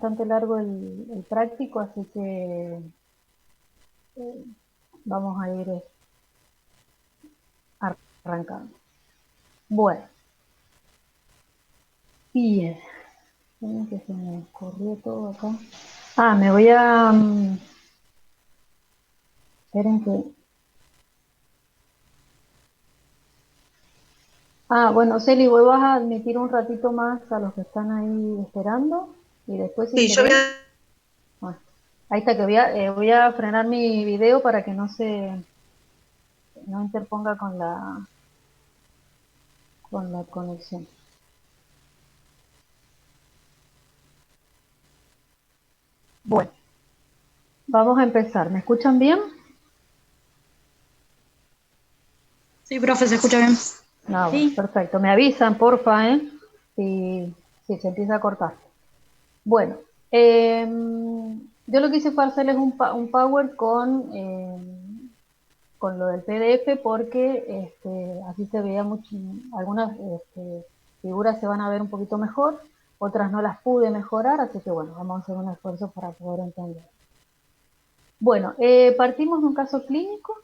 bastante largo el práctico, así que vamos a ir arrancando. Bueno, bien. Que se me corrió todo acá. Me voy a... esperen que... bueno, Celi, vos vas a admitir un ratito más a los que están ahí esperando y después si Sí, yo voy querés... a... ah, ahí está, que voy a frenar mi video para que no interponga con la conexión. Bueno, vamos a empezar. ¿Me escuchan bien? Sí, profe, se escucha bien. Bueno, Sí. perfecto. Me avisan, porfa, si se empieza a cortar. Bueno, yo lo que hice fue hacerles un Power con lo del PDF porque así se veía mucho, algunas figuras se van a ver un poquito mejor, otras no las pude mejorar, así que bueno, vamos a hacer un esfuerzo para poder entender. Bueno, partimos de un caso clínico,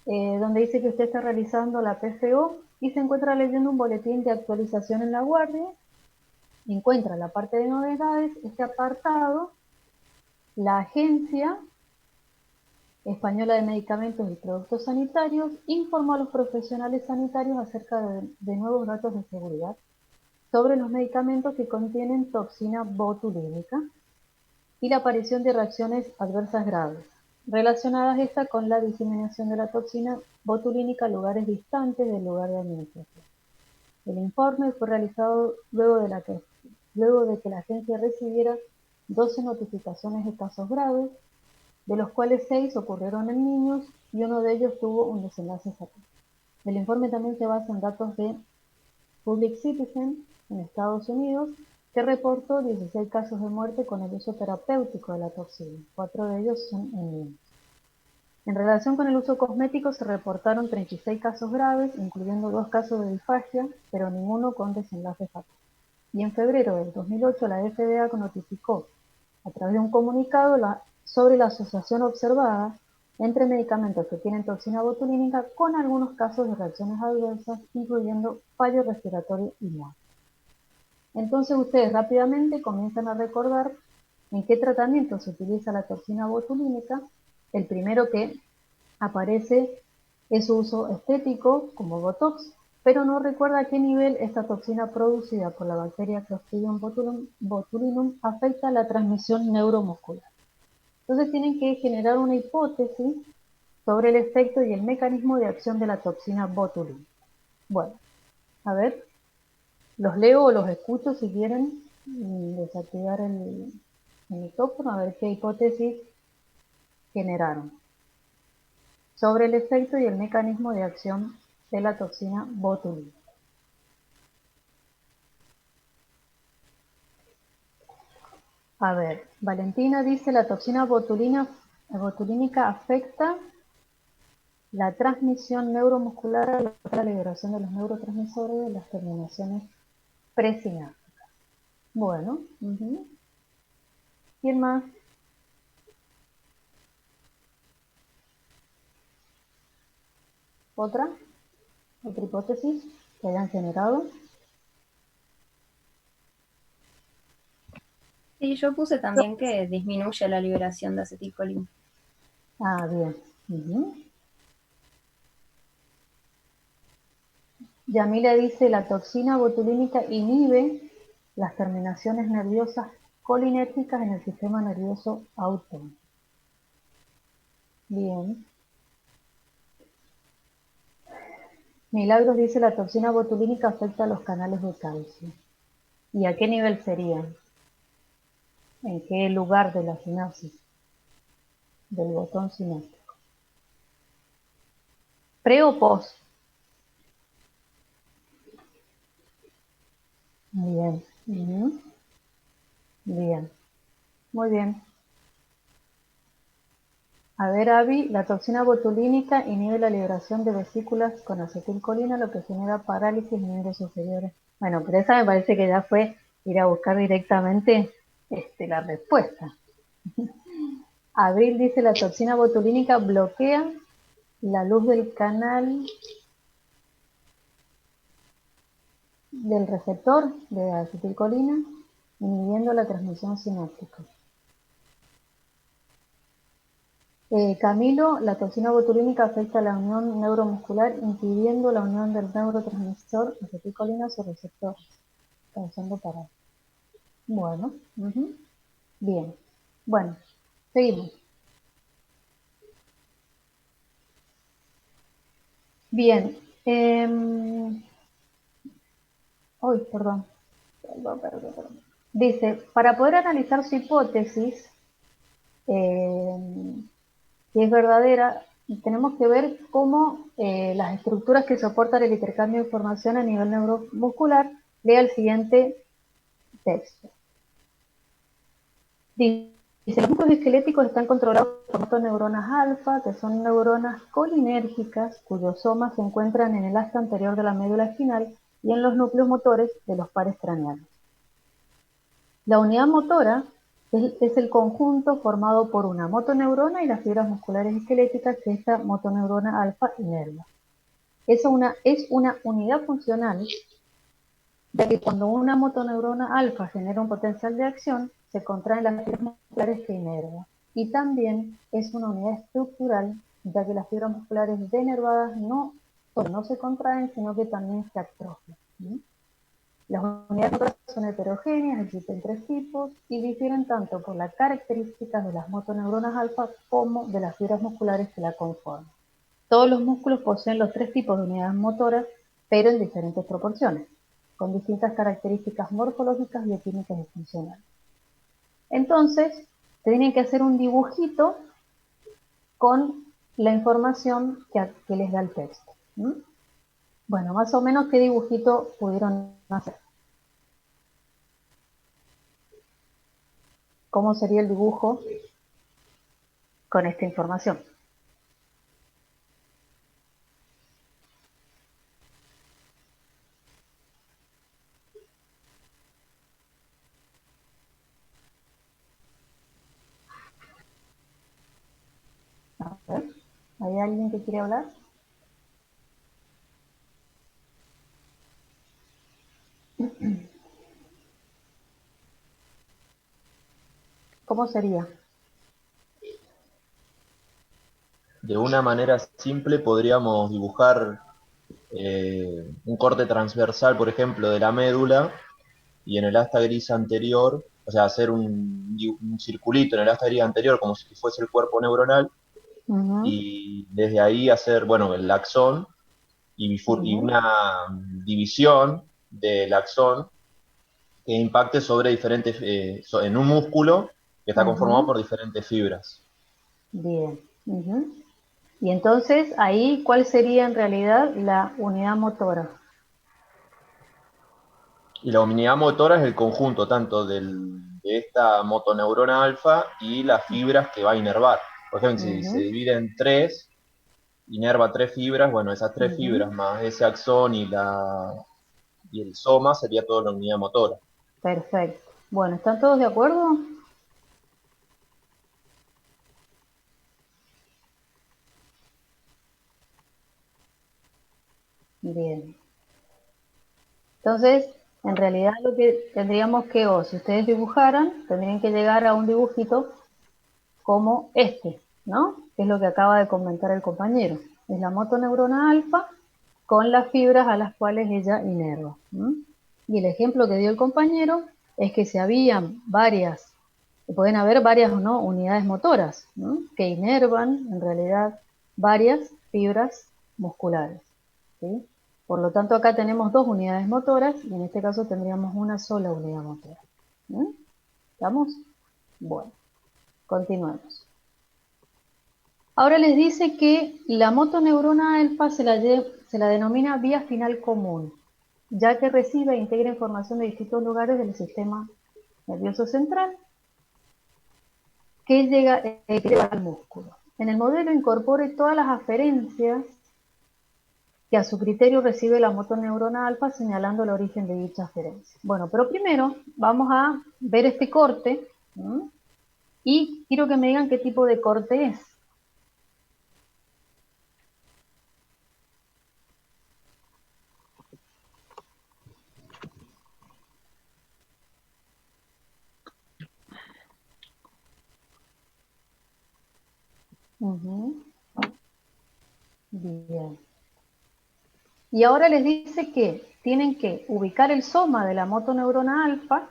donde dice que usted está realizando la PFO y se encuentra leyendo un boletín de actualización en la guardia, encuentra la parte de novedades, este apartado, la Agencia Española de Medicamentos y Productos Sanitarios informó a los profesionales sanitarios acerca de nuevos datos de seguridad sobre los medicamentos que contienen toxina botulínica y la aparición de reacciones adversas graves, relacionadas esta con la diseminación de la toxina botulínica a lugares distantes del lugar de administración. El informe fue realizado luego de que la agencia recibiera 12 notificaciones de casos graves, de los cuales 6 ocurrieron en niños y uno de ellos tuvo un desenlace fatal. El informe también se basa en datos de Public Citizen en Estados Unidos, que reportó 16 casos de muerte con el uso terapéutico de la toxina. 4 de ellos son en niños. En relación con el uso cosmético se reportaron 36 casos graves, incluyendo 2 casos de disfagia, pero ninguno con desenlace fatal. Y en febrero del 2008 la FDA notificó a través de un comunicado sobre la asociación observada entre medicamentos que tienen toxina botulínica con algunos casos de reacciones adversas, incluyendo fallo respiratorio y muerte. Entonces ustedes rápidamente comienzan a recordar en qué tratamiento se utiliza la toxina botulínica. El primero que aparece es su uso estético como Botox, pero no recuerda a qué nivel esta toxina producida por la bacteria Clostridium botulinum afecta la transmisión neuromuscular. Entonces tienen que generar una hipótesis sobre el efecto y el mecanismo de acción de la toxina botulínica. Bueno, a ver, los leo o los escucho si quieren desactivar el micrófono, a ver qué hipótesis generaron sobre el efecto y el mecanismo de acción de la toxina botulínica. A ver, Valentina dice la toxina botulínica afecta la transmisión neuromuscular, la liberación de los neurotransmisores de las terminaciones presinápticas. Bueno, ¿quién más? ¿Otra? ¿Otra hipótesis que hayan generado? Sí, yo puse también que disminuye la liberación de acetilcolina. Bien. Yamila dice la toxina botulínica inhibe las terminaciones nerviosas colinérgicas en el sistema nervioso autónomo. Bien. Milagros dice la toxina botulínica afecta a los canales de calcio. ¿Y a qué nivel serían? ¿En qué lugar de la sinapsis? Del botón sináptico. ¿Pre o post? Bien. Bien. Muy bien. A ver, Avi, la toxina botulínica inhibe la liberación de vesículas con acetilcolina, lo que genera parálisis en miembros superiores. Bueno, pero esa me parece que ya fue ir a buscar directamente la respuesta. Abril dice la toxina botulínica bloquea la luz del canal del receptor de acetilcolina, inhibiendo la transmisión sináptica. Camilo, la toxina botulínica afecta la unión neuromuscular, impidiendo la unión del neurotransmisor acetilcolina a su receptor, causando parálisis. Bueno, bien. Bueno, seguimos. Bien. Perdón. Dice, para poder analizar su hipótesis, si es verdadera, tenemos que ver cómo las estructuras que soportan el intercambio de información a nivel neuromuscular. Lea el siguiente texto. Dice, los núcleos esqueléticos están controlados por neuronas alfa, que son neuronas colinérgicas, cuyos somas se encuentran en el asta anterior de la médula espinal y en los núcleos motores de los pares craneales. La unidad motora es el conjunto formado por una motoneurona y las fibras musculares esqueléticas que esta motoneurona alfa inerva. Es una unidad funcional, ya que cuando una motoneurona alfa genera un potencial de acción, se contraen las fibras musculares que inerva. Y también es una unidad estructural, ya que las fibras musculares denervadas no se contraen, sino que también se atrofian. Las unidades motoras son heterogéneas, existen 3 tipos y difieren tanto por las características de las motoneuronas alfa como de las fibras musculares que la conforman. Todos los músculos poseen los 3 tipos de unidades motoras, pero en diferentes proporciones, con distintas características morfológicas, bioquímicas y funcionales. Entonces, se tienen que hacer un dibujito con la información que les da el texto. Bueno, más o menos, ¿qué dibujito pudieron hacer? ¿Cómo sería el dibujo con esta información? A ver, ¿hay alguien que quiere hablar? ¿Cómo sería? De una manera simple podríamos dibujar un corte transversal, por ejemplo, de la médula, y en el asta gris anterior, o sea, hacer un circulito en el asta gris anterior como si fuese el cuerpo neuronal, y desde ahí hacer, bueno, el axón y una división del axón que impacte sobre diferentes, en un músculo que está conformado por diferentes fibras. Bien. Y entonces, ahí, ¿cuál sería en realidad la unidad motora? Y la unidad motora es el conjunto tanto de esta motoneurona alfa y las fibras que va a inervar. Por ejemplo, si se divide en 3, inerva 3 fibras, bueno, esas 3 fibras más ese axón y el soma sería toda la unidad motora. Perfecto. Bueno, ¿están todos de acuerdo? Bien. Entonces, en realidad lo que tendríamos que, si ustedes dibujaran, tendrían que llegar a un dibujito como este, ¿no? Que es lo que acaba de comentar el compañero. Es la motoneurona alfa con las fibras a las cuales ella inerva. Y el ejemplo que dio el compañero es que si habían varias, pueden haber varias o no unidades motoras, que inervan en realidad varias fibras musculares, ¿sí? Por lo tanto, acá tenemos 2 unidades motoras y en este caso tendríamos una sola unidad motora. ¿Estamos? Bueno, continuemos. Ahora les dice que la motoneurona alfa se la denomina vía final común, ya que recibe e integra información de distintos lugares del sistema nervioso central que llega al músculo. En el modelo incorpore todas las aferencias que a su criterio recibe la motoneurona alfa señalando el origen de dicha aferencia. Bueno, pero primero vamos a ver este corte, ¿m? Y quiero que me digan qué tipo de corte es. Ujú. Bien. Y ahora les dice que tienen que ubicar el soma de la motoneurona alfa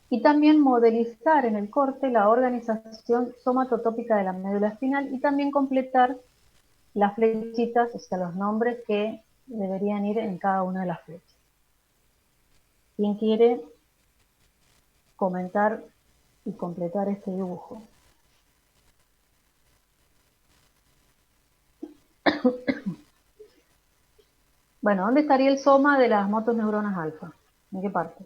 y también modelizar en el corte la organización somatotópica de la médula espinal y también completar las flechitas, o sea, los nombres que deberían ir en cada una de las flechas. ¿Quién quiere comentar y completar este dibujo? Bueno, ¿dónde estaría el soma de las motoneuronas alfa? ¿En qué parte?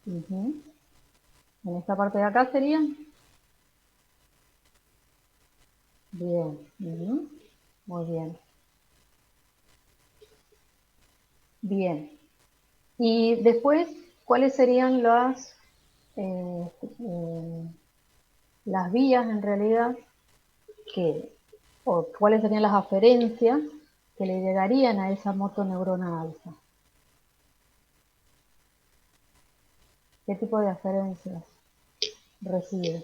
Ujú. ¿En esta parte de acá sería? Bien. Ujú. Muy bien. Bien. Y después, ¿cuáles serían eh, eh, las vías en realidad que, o cuáles serían las aferencias que le llegarían a esa motoneurona alfa? ¿Qué tipo de aferencias recibe?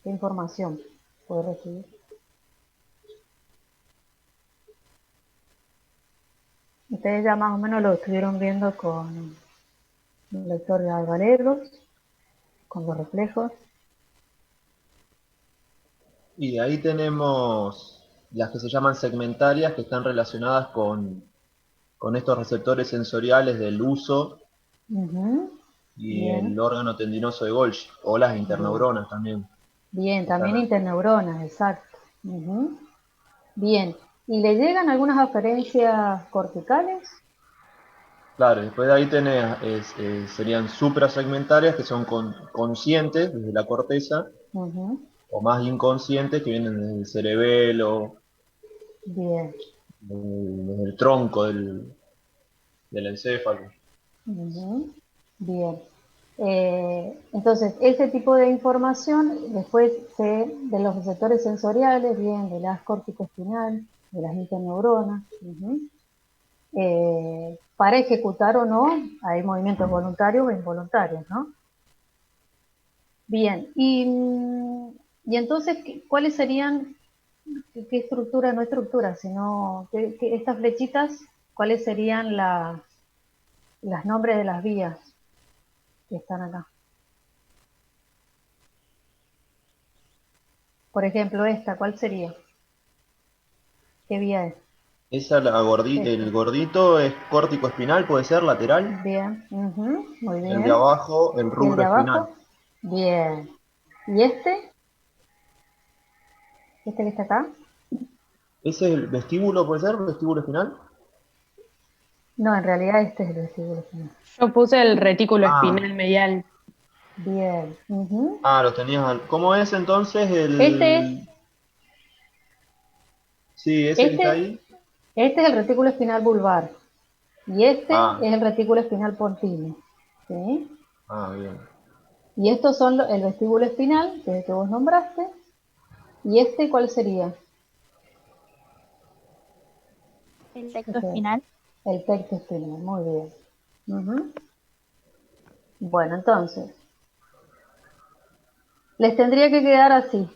¿Qué información puede recibir? Ustedes ya más o menos lo estuvieron viendo con el lector de alvalegros, con los reflejos. Y de ahí tenemos las que se llaman segmentarias, que están relacionadas con estos receptores sensoriales del uso Ujú. y el Bien, órgano tendinoso de Golgi, o las bien. interneuronas también. Bien, Están también ahí. interneuronas, exacto. Ujú. Bien. ¿Y le llegan algunas aferencias corticales? Claro, después de ahí tenés, serían suprasegmentarias, que son conscientes desde la corteza, Ujú. o más inconscientes, que vienen desde el cerebelo, Bien. desde el tronco del encéfalo. Ujú. Bien. Entonces, ese tipo de información después de los receptores sensoriales, bien, de las corticoespinal, de las interneuronas, ujú. Para ejecutar o no, hay movimientos voluntarios o involuntarios, ¿no? Bien, y entonces, ¿cuáles serían, qué estructura, no estructura, sino estas flechitas, cuáles serían las nombres de las vías que están acá? Por ejemplo, esta, ¿cuál sería? ¿Qué vía es? Esa, Esta. el gordito es córtico espinal, puede ser lateral. Bien, ujú, muy El de bien. abajo, el ¿Y el rubro de espinal. abajo? Bien. ¿Y este? ¿Este que está acá? ¿Ese es el vestíbulo, puede ser? ¿Vestíbulo espinal? No, en realidad este es el vestíbulo final. Yo puse el retículo Ah, espinal medial. Bien. Ujú. los tenías. ¿Cómo es entonces Este es, el...? Sí, ese que está este, ahí. este es el retículo espinal vulvar. Y este Ah, es el retículo espinal pontino. ¿Sí? bien. Y estos son el vestíbulo espinal, que es el que vos nombraste. ¿Y este cuál sería? El tecto Este, espinal. el tecto espinal. Muy bien. Ujú. Bueno, entonces, les tendría que quedar así.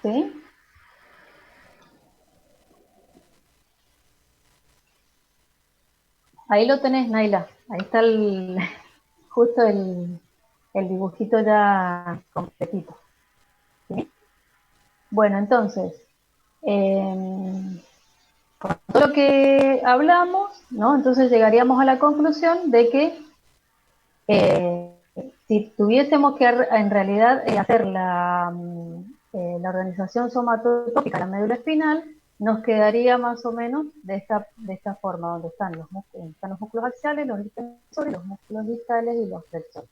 ¿Sí? Ahí lo tenés, Naila. Ahí está justo el dibujito ya completito. ¿Sí? Bueno, entonces, todo lo que hablamos, ¿no? Entonces llegaríamos a la conclusión de que eh, si tuviésemos que en realidad hacer la organización somatotópica de la médula espinal, nos quedaría más o menos de esta forma, donde están los músculos axiales, los extensores, los músculos distales y los flexores,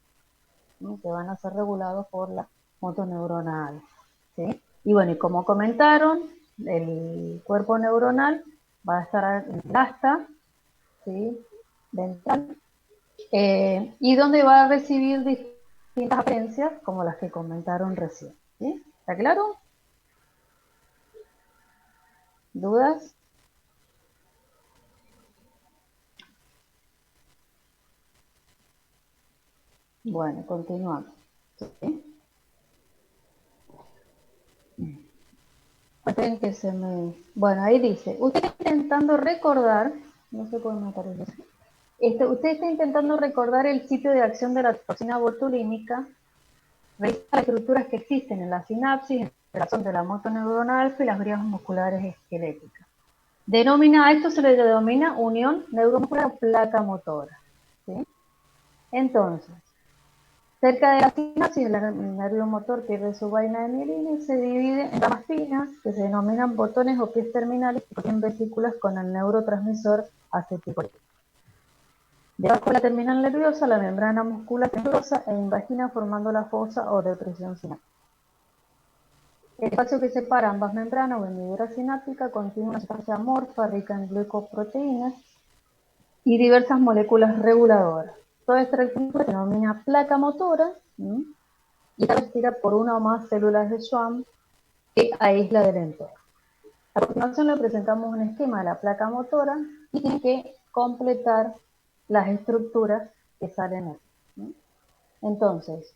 ¿no? Que van a ser regulados por la motoneuronal, ¿sí? Y bueno, y como comentaron, el cuerpo neuronal va a estar en el asta, ¿sí? Ventral, y donde va a recibir distintas apariencias como las que comentaron recién, ¿sí? ¿Está claro? ¿Dudas? Bueno, continuamos. ¿Sí? Esperen que se me... Bueno, ahí dice, usted está intentando recordar, no sé cómo me aparece, usted está intentando recordar el sitio de acción de la toxina botulínica, revisa las estructuras que existen en la sinapsis, en relación de la motoneuronal y las vías musculares esqueléticas. A esto se le denomina unión neuromuscular o placa motora, ¿sí? Entonces, cerca de la sinapsis, el nervio motor pierde su vaina de mielina y se divide en ramas finas que se denominan botones o pies terminales que tienen vesículas con el neurotransmisor acetilcolínico. Debajo de la terminal nerviosa, la membrana muscular fibrosa e invagina formando la fosa o depresión sináptica. El espacio que separa ambas membranas o hendidura sináptica contiene una sustancia amorfa rica en glucoproteínas y diversas moléculas reguladoras. Toda esta estructura se denomina placa motora, ¿sí? Y está revestida por una o más células de Schwann que aísla del entorno. A continuación le presentamos un esquema de la placa motora y tiene que completar las estructuras que salen aquí, ¿sí? Entonces,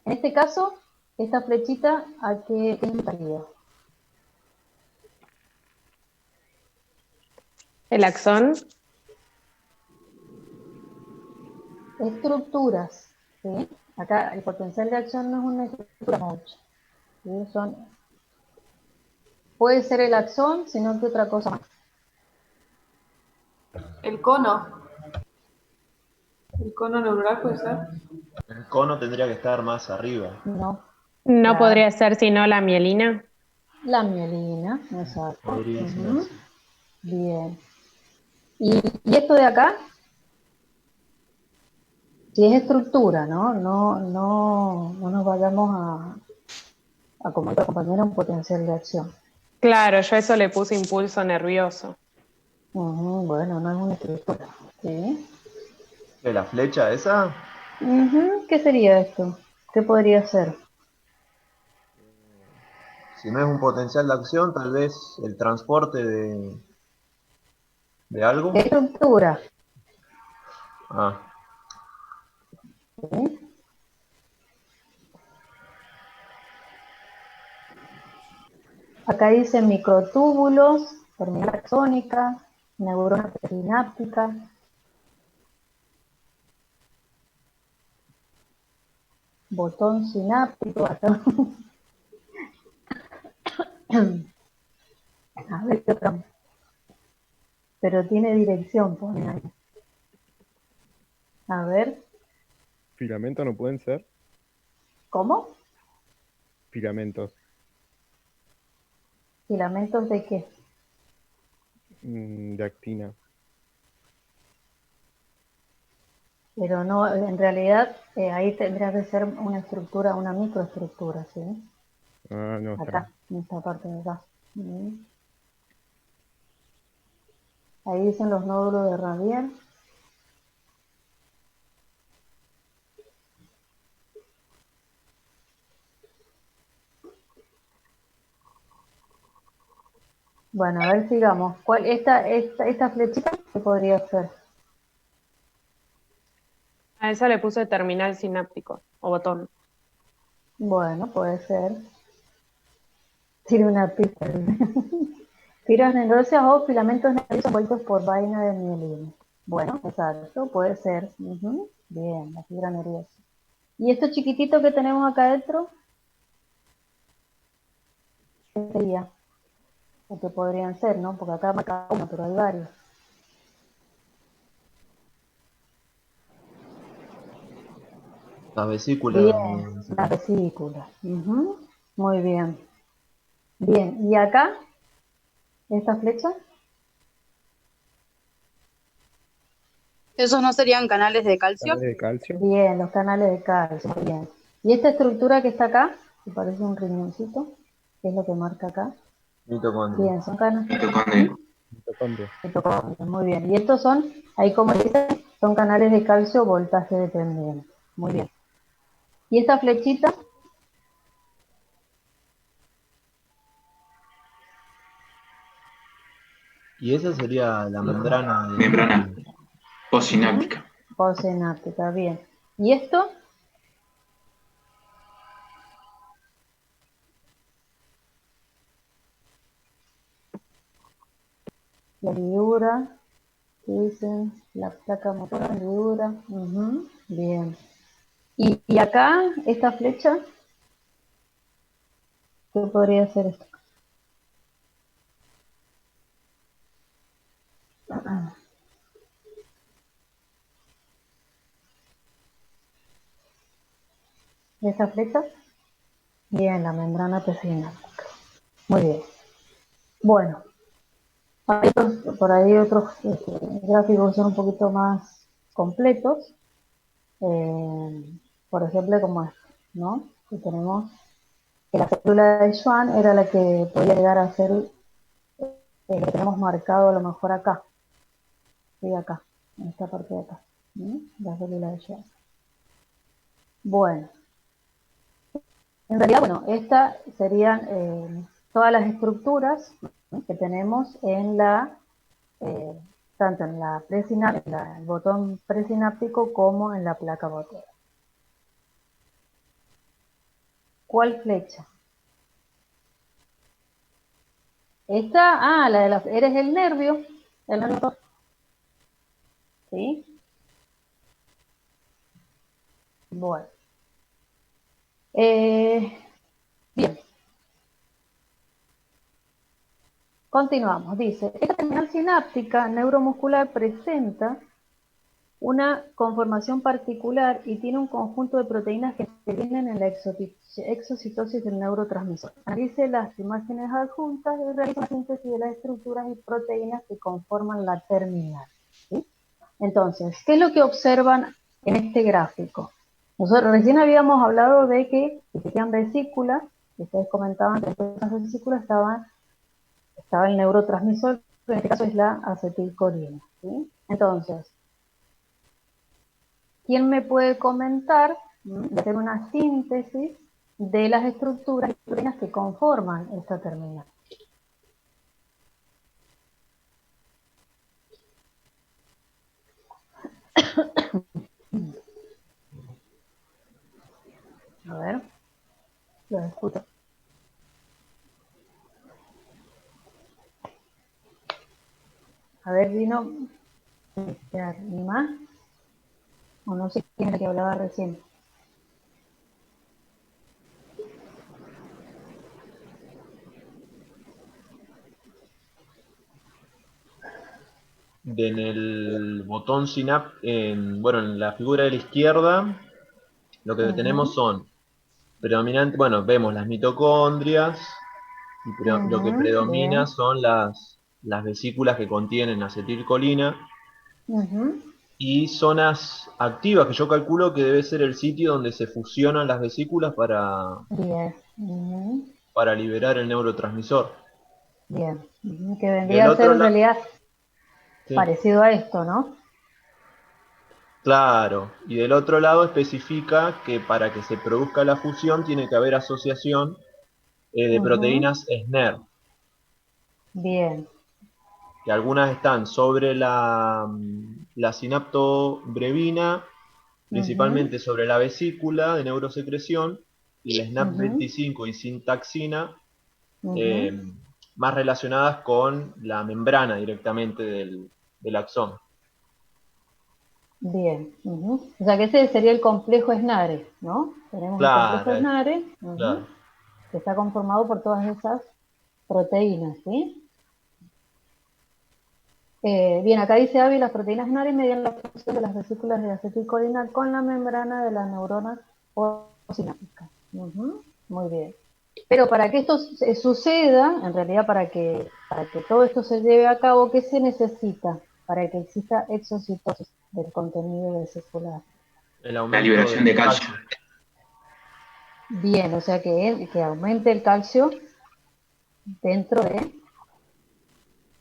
en este caso, esta flechita, ¿a qué indicaría? El axón. Estructuras, ¿sí? Acá el potencial de acción no es una estructura mucho, ¿sí? Puede ser el axón, sino que otra cosa más. El cono. El cono neuronal puede ser. El cono tendría que estar más arriba. No, No claro. podría ser sino la mielina. La mielina, exacto. Podría ser así. Bien. ¿Y esto de acá? Si es estructura, ¿no? No nos vayamos a como otra compañera, un potencial de acción. Claro, yo eso le puse impulso nervioso. Bueno, no es una estructura. ¿Sí? ¿Qué, la flecha esa? ¿Qué sería esto? ¿Qué podría ser? Si no es un potencial de acción, tal vez el transporte de algo. Estructura. Ah, ¿Sí? Acá dice microtúbulos, terminal axónica, neurona perináptica. Botón sináptico. A ver qué otra. Pero tiene dirección, ponen ahí. A ver, ¿Filamentos no pueden ser? ¿cómo? Filamentos. ¿Filamentos de qué? De actina. Pero no, en realidad ahí tendría que ser una estructura, una microestructura, ¿sí? Ah, no, está Acá, en esta parte de acá. Ahí dicen los nódulos de Ravier. Bueno, a ver, sigamos. Esta flechita qué podría ser? A esa le puse terminal sináptico o botón. Bueno, puede ser. Tiene una pista. Tiras nerviosas o filamentos nerviosos envueltos por vaina de mielina. Bueno, exacto, puede ser. Bien, la fibra nerviosa. ¿Y esto chiquitito que tenemos acá adentro? ¿Qué sería? O que podrían ser, ¿no? Porque acá marca uno, pero hay varios. las vesículas. Bien, la vesícula. Muy bien. Bien, ¿y acá? ¿Esta flecha? ¿Esos no serían canales de calcio? ¿Canales de calcio? Bien, los canales de calcio, muy bien. ¿Y esta estructura que está acá, que parece un riñoncito, qué es lo que marca acá? Mitocondria. Bien, son canales Mitocondria. mitocondrias, muy bien. Y estos son, ahí como dicen, son canales de calcio voltaje dependiente. Muy bien. ¿Y esta flechita? Y esa sería la membrana de Membrana postsináptica. Postsináptica, bien. ¿Y esto? La ligadura, ¿qué dicen? La placa motora, la ligadura. Bien. ¿Y acá, esta flecha? ¿Qué podría ser esto? ¿Esta flecha? Bien, la membrana postsináptica. Muy bien. Bueno, por ahí otros gráficos son un poquito más completos. Por ejemplo, como este, ¿no? Que tenemos que la célula de Schwann era la que podía llegar a ser lo que tenemos marcado a lo mejor acá. Sí, acá, en esta parte de acá. La célula de Schwann. Bueno, en realidad, bueno, estas serían todas las estructuras que tenemos en la, tanto en la presináptica, el botón presináptico como en la placa motora. ¿Cuál flecha? Esta, la de la, eres el nervio motor. ¿Sí? Bueno. Bien. Continuamos. Dice, esta terminal sináptica neuromuscular presenta una conformación particular y tiene un conjunto de proteínas que intervienen en la exocitosis del neurotransmisor. Analice las imágenes adjuntas y realiza la síntesis de las estructuras y proteínas que conforman la terminal. ¿Sí? Entonces, ¿qué es lo que observan en este gráfico? Nosotros recién habíamos hablado de que existían vesículas, y ustedes comentaban que en estas vesículas estaba el neurotransmisor, que en este caso es la acetilcolina. ¿Sí? Entonces, ¿quién me puede comentar, hacer una síntesis de las estructuras y proteínas que conforman esta terminal? A ver, los escucho. A ver, Dino, ¿ni más? O no sé quién es el que hablaba recién. En el botón Synapse, en la figura de la izquierda, lo que tenemos son predominantes, bueno, vemos las mitocondrias, y lo que predomina Bien. son las vesículas que contienen acetilcolina y zonas activas, que yo calculo que debe ser el sitio donde se fusionan las vesículas Bien. para liberar el neurotransmisor. Bien. Que vendría Del a ser otro en lado, realidad sí, parecido a esto, ¿no? claro, y del otro lado especifica que para que se produzca la fusión tiene que haber asociación de proteínas SNER, Bien. que algunas están sobre la sinaptobrevina, principalmente sobre la vesícula de neurosecreción, y la SNAP25 y sintaxina, más relacionadas con la membrana directamente del axón. Bien. O sea que ese sería el complejo SNARE, ¿no? Tenemos un complejo Claro, SNARE claro. que está conformado por todas esas proteínas, ¿sí? Bien, acá dice Avi, las proteínas SNARE median la fusión de las vesículas de acetilcolina con la membrana de las neuronas postsinápticas. Muy bien. Pero para que esto suceda, en realidad para que todo esto se lleve a cabo, ¿qué se necesita para que exista exocitosis del contenido vesicular? El La aumento liberación de del calcio, Bien, o sea que aumente el calcio dentro de...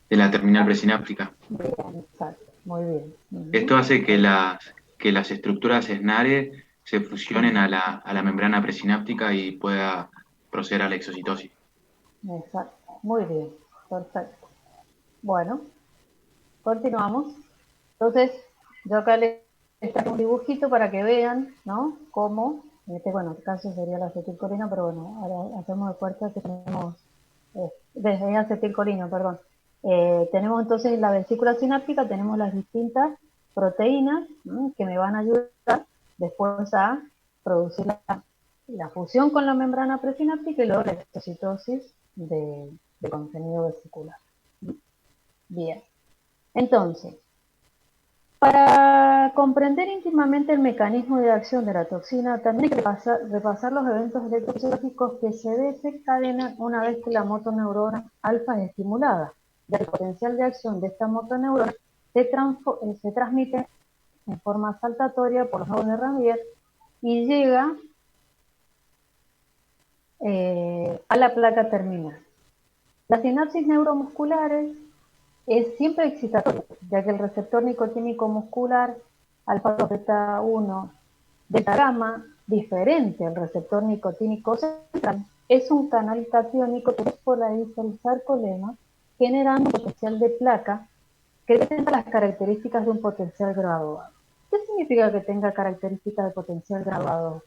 de la terminal presináptica. Bien, exacto, muy bien. Esto hace que las estructuras SNARE se fusionen a la membrana presináptica y pueda proceder a la exocitosis. Exacto, muy bien, perfecto. Bueno, continuamos. Entonces, yo acá les traje un dibujito para que vean, ¿no? Cómo, en este, bueno, el caso sería la acetilcolina, pero bueno, ahora hacemos de fuerza que tenemos, desde acetilcolina, perdón. Tenemos entonces la vesícula sináptica, tenemos las distintas proteínas, ¿no?, que me van a ayudar después a producir la fusión con la membrana presináptica y luego la exocitosis de contenido vesicular. Bien, entonces, para comprender íntimamente el mecanismo de acción de la toxina, también hay que repasar los eventos electrofisiológicos que se desencadenan una vez que la motoneurona alfa es estimulada. El potencial de acción de esta motoneurona se transmite en forma saltatoria por los nodos de Ranvier y llega a la placa terminal. Las sinapsis neuromusculares es siempre excitatorio, ya que el receptor nicotínico muscular alfa beta 1 beta gamma, diferente al receptor nicotínico central, es un canal catiónico que despolariza el sarcolema, generando un potencial de placa que presenta las características de un potencial graduado. ¿Qué significa que tenga características de potencial graduado?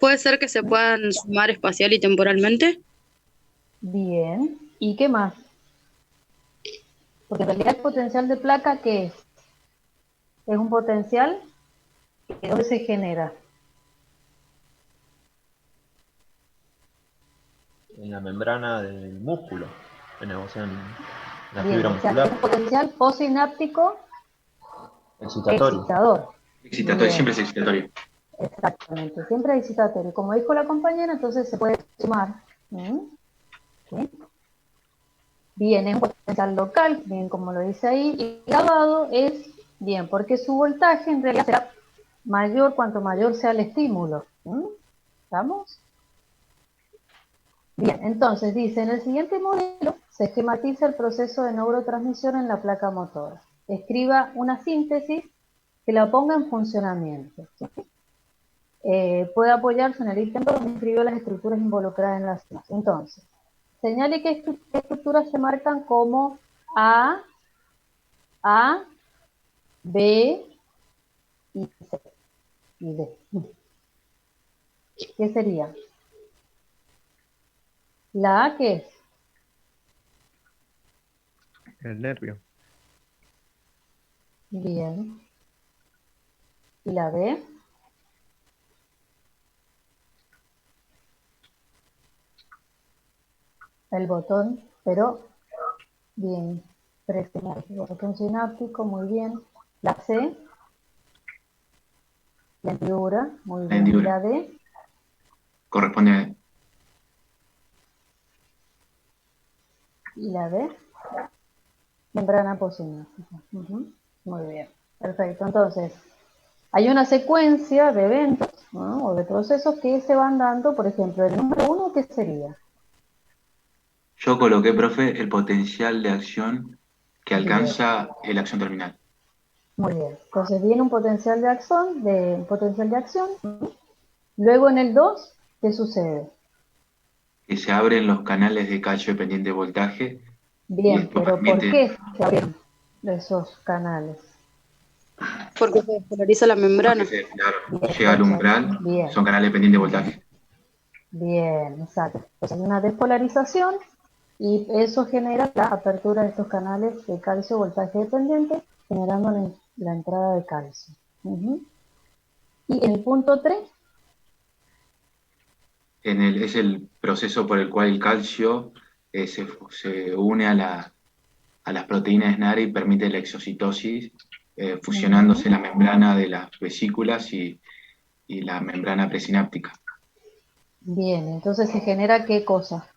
¿Puede ser que se puedan sumar espacial y temporalmente? Bien, ¿y qué más? Porque en realidad el potencial de placa, ¿qué es? Es un potencial que ¿dónde se genera? en la membrana del músculo, o sea, en la Bien, fibra o sea, es un muscular, potencial postsináptico excitatorio. excitador. Excitatorio, Bien, siempre es excitatorio. exactamente, siempre es excitatorio. Como dijo la compañera, entonces se puede sumar. ¿Sí? Bien, es un potencial local, bien como lo dice ahí, y grabado es bien, porque su voltaje en realidad será mayor cuanto mayor sea el estímulo. ¿Estamos? Bien, entonces dice, en el siguiente modelo se esquematiza el proceso de neurotransmisión en la placa motora. Escriba una síntesis que la ponga en funcionamiento. ¿Sí? Puede apoyarse en el ítem donde escribió las estructuras involucradas en las sinapsis. Entonces, señale qué estructuras se marcan como A, B y C y D. ¿Qué sería? La A, ¿qué es? El nervio. Bien. ¿Y la B? El botón, pero bien, presináptico, botón sináptico, muy bien. La C, la hendidura, muy La bien. ¿Y hendidura la D? corresponde ¿Y la D? Membrana postsináptica. Muy bien, perfecto. Entonces, hay una secuencia de eventos, ¿no?, o de procesos que se van dando. Por ejemplo, el número 1, ¿qué sería? Yo coloqué, profe, el potencial de acción que Bien, alcanza la acción terminal. muy bien. Entonces viene un potencial de acción. Luego en el 2, ¿qué sucede? Que se abren los canales de calcio dependiente de voltaje y Bien, esto pero ¿por permite, qué se abren esos canales? Porque se despolariza la membrana. claro, Bien, llega al umbral, bien, son canales dependientes de voltaje. bien, exacto. Pues hay una despolarización y eso genera la apertura de estos canales de calcio voltaje dependiente, generando la entrada de calcio. Y en el punto 3, Es el proceso por el cual el calcio se une a las proteínas SNARE y permite la exocitosis fusionándose la membrana de las vesículas y la membrana presináptica. Bien, entonces se genera ¿qué cosa?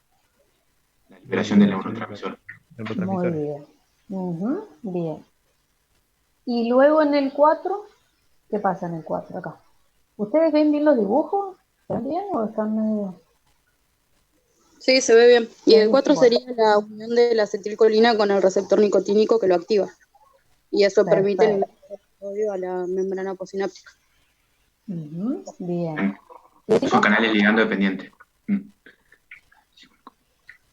La liberación del neurotransmisor. Muy Neurotransmisores. bien. Ujú, bien. Y luego en el 4, ¿qué pasa en el 4 acá? ¿Ustedes ven bien los dibujos? ¿Están bien o están medio...? Sí, se ve bien. Y el 4 Bueno, sería la unión de la acetilcolina con el receptor nicotínico que lo activa. Y eso permite el perfecto. ingreso del sodio a la membrana postsináptica. Ujú, bien. Son canales ligando dependientes.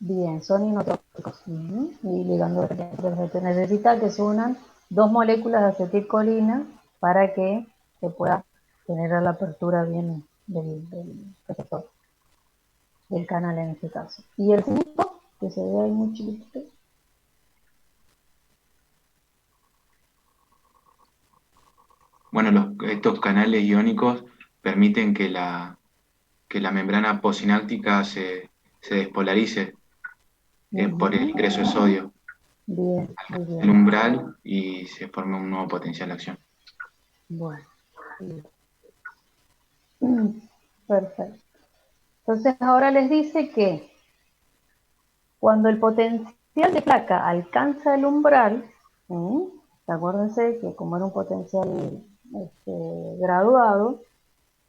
Bien, son inotrópicos. Ujú, y ligando dependientes. Necesita que se unan dos moléculas de acetilcolina para que se pueda generar la apertura bien del receptor, del canal en este caso. Y el 5, que se ve ahí muy chiquitito. Bueno, estos canales iónicos permiten que la membrana postsináptica se despolarice por el ingreso de sodio Bien, muy al bien. umbral y se forma un nuevo potencial de acción. Bueno. Perfecto. Entonces ahora les dice que cuando el potencial de placa alcanza el umbral, acuérdense que como era un potencial graduado,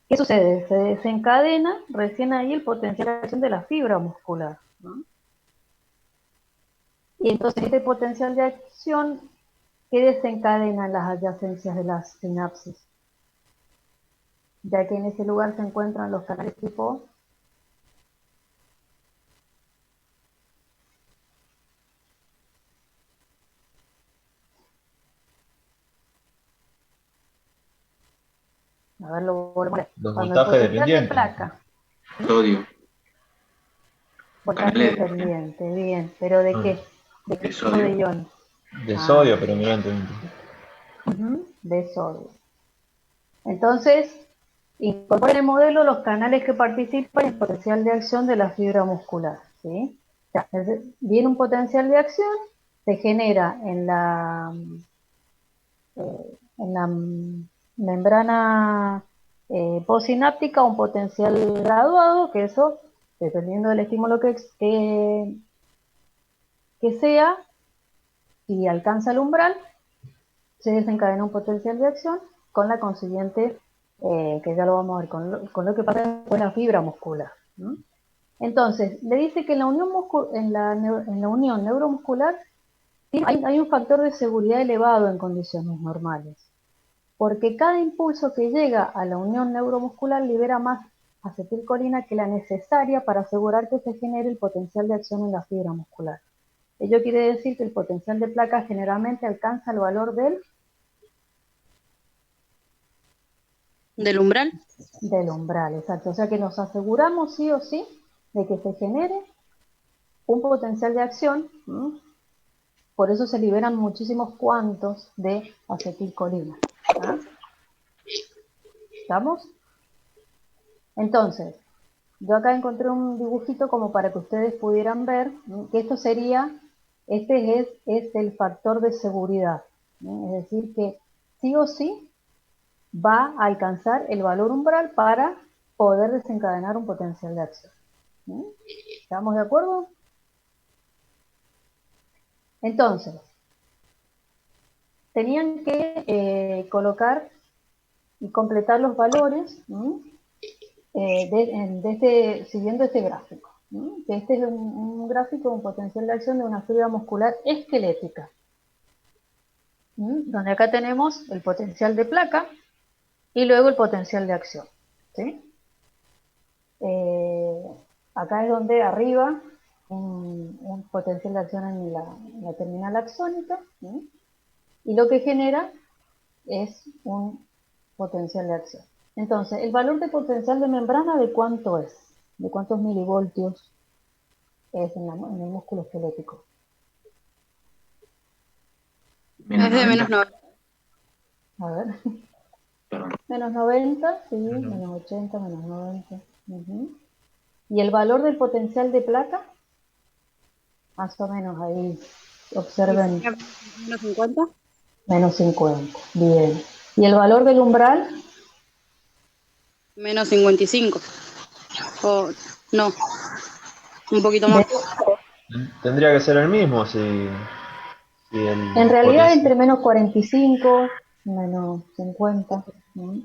¿qué sucede? Se desencadena recién ahí el potencial de acción de la fibra muscular, ¿no? Y entonces este potencial de acción, ¿qué desencadena en las adyacencias de las sinapsis? Ya que en ese lugar se encuentran los canales tipo. A ver, lo volvemos a leer. Los Cuando el voltajes potencial de dependientes. placa, Sodio, voltaje canales dependiente, bien, pero ¿de qué? ¿De qué de tipo de sodio. ion? De Ah, sodio predominantemente. de sodio. Entonces, incorpora en el modelo los canales que participan en el potencial de acción de la fibra muscular, ¿sí? O sea, viene un potencial de acción, se genera en la membrana postsináptica un potencial graduado, que eso, dependiendo del estímulo que sea, si alcanza el umbral, se desencadena un potencial de acción con la consiguiente, que ya lo vamos a ver, con lo que pasa con la fibra muscular. ¿No? Entonces, le dice que en la unión neuromuscular hay un factor de seguridad elevado en condiciones normales, porque cada impulso que llega a la unión neuromuscular libera más acetilcolina que la necesaria para asegurar que se genere el potencial de acción en la fibra muscular. Ello quiere decir que el potencial de placa generalmente alcanza el valor ¿Del umbral? del umbral, exacto. O sea que nos aseguramos sí o sí de que se genere un potencial de acción. Por eso se liberan muchísimos cuantos de acetilcolina. ¿Ah? ¿Estamos? Entonces, yo acá encontré un dibujito como para que ustedes pudieran ver que esto sería, este es el factor de seguridad. Es decir, que sí o sí va a alcanzar el valor umbral para poder desencadenar un potencial de acción. ¿Estamos de acuerdo? Entonces, tenían que colocar y completar los valores siguiendo este gráfico. Que este es un gráfico de un potencial de acción de una fibra muscular esquelética. Donde acá tenemos el potencial de placa y luego el potencial de acción. ¿Sí? Acá es donde arriba un potencial de acción en la terminal axónica, ¿sí? Y lo que genera es un potencial de acción. Entonces, el valor de potencial de membrana, ¿de cuánto es? ¿De cuántos milivoltios es en el músculo esquelético? Es de menos 90. A ver. Perdón. Menos 90, sí, menos 80, menos 90. ¿Y el valor del potencial de placa? Más o menos ahí, observen. ¿Menos 50? Menos 50. Bien. ¿Y el valor del umbral? Menos 55. O no, un poquito más. Tendría que ser el mismo si En el realidad potencial. entre menos 45, menos 50. ¿Mm?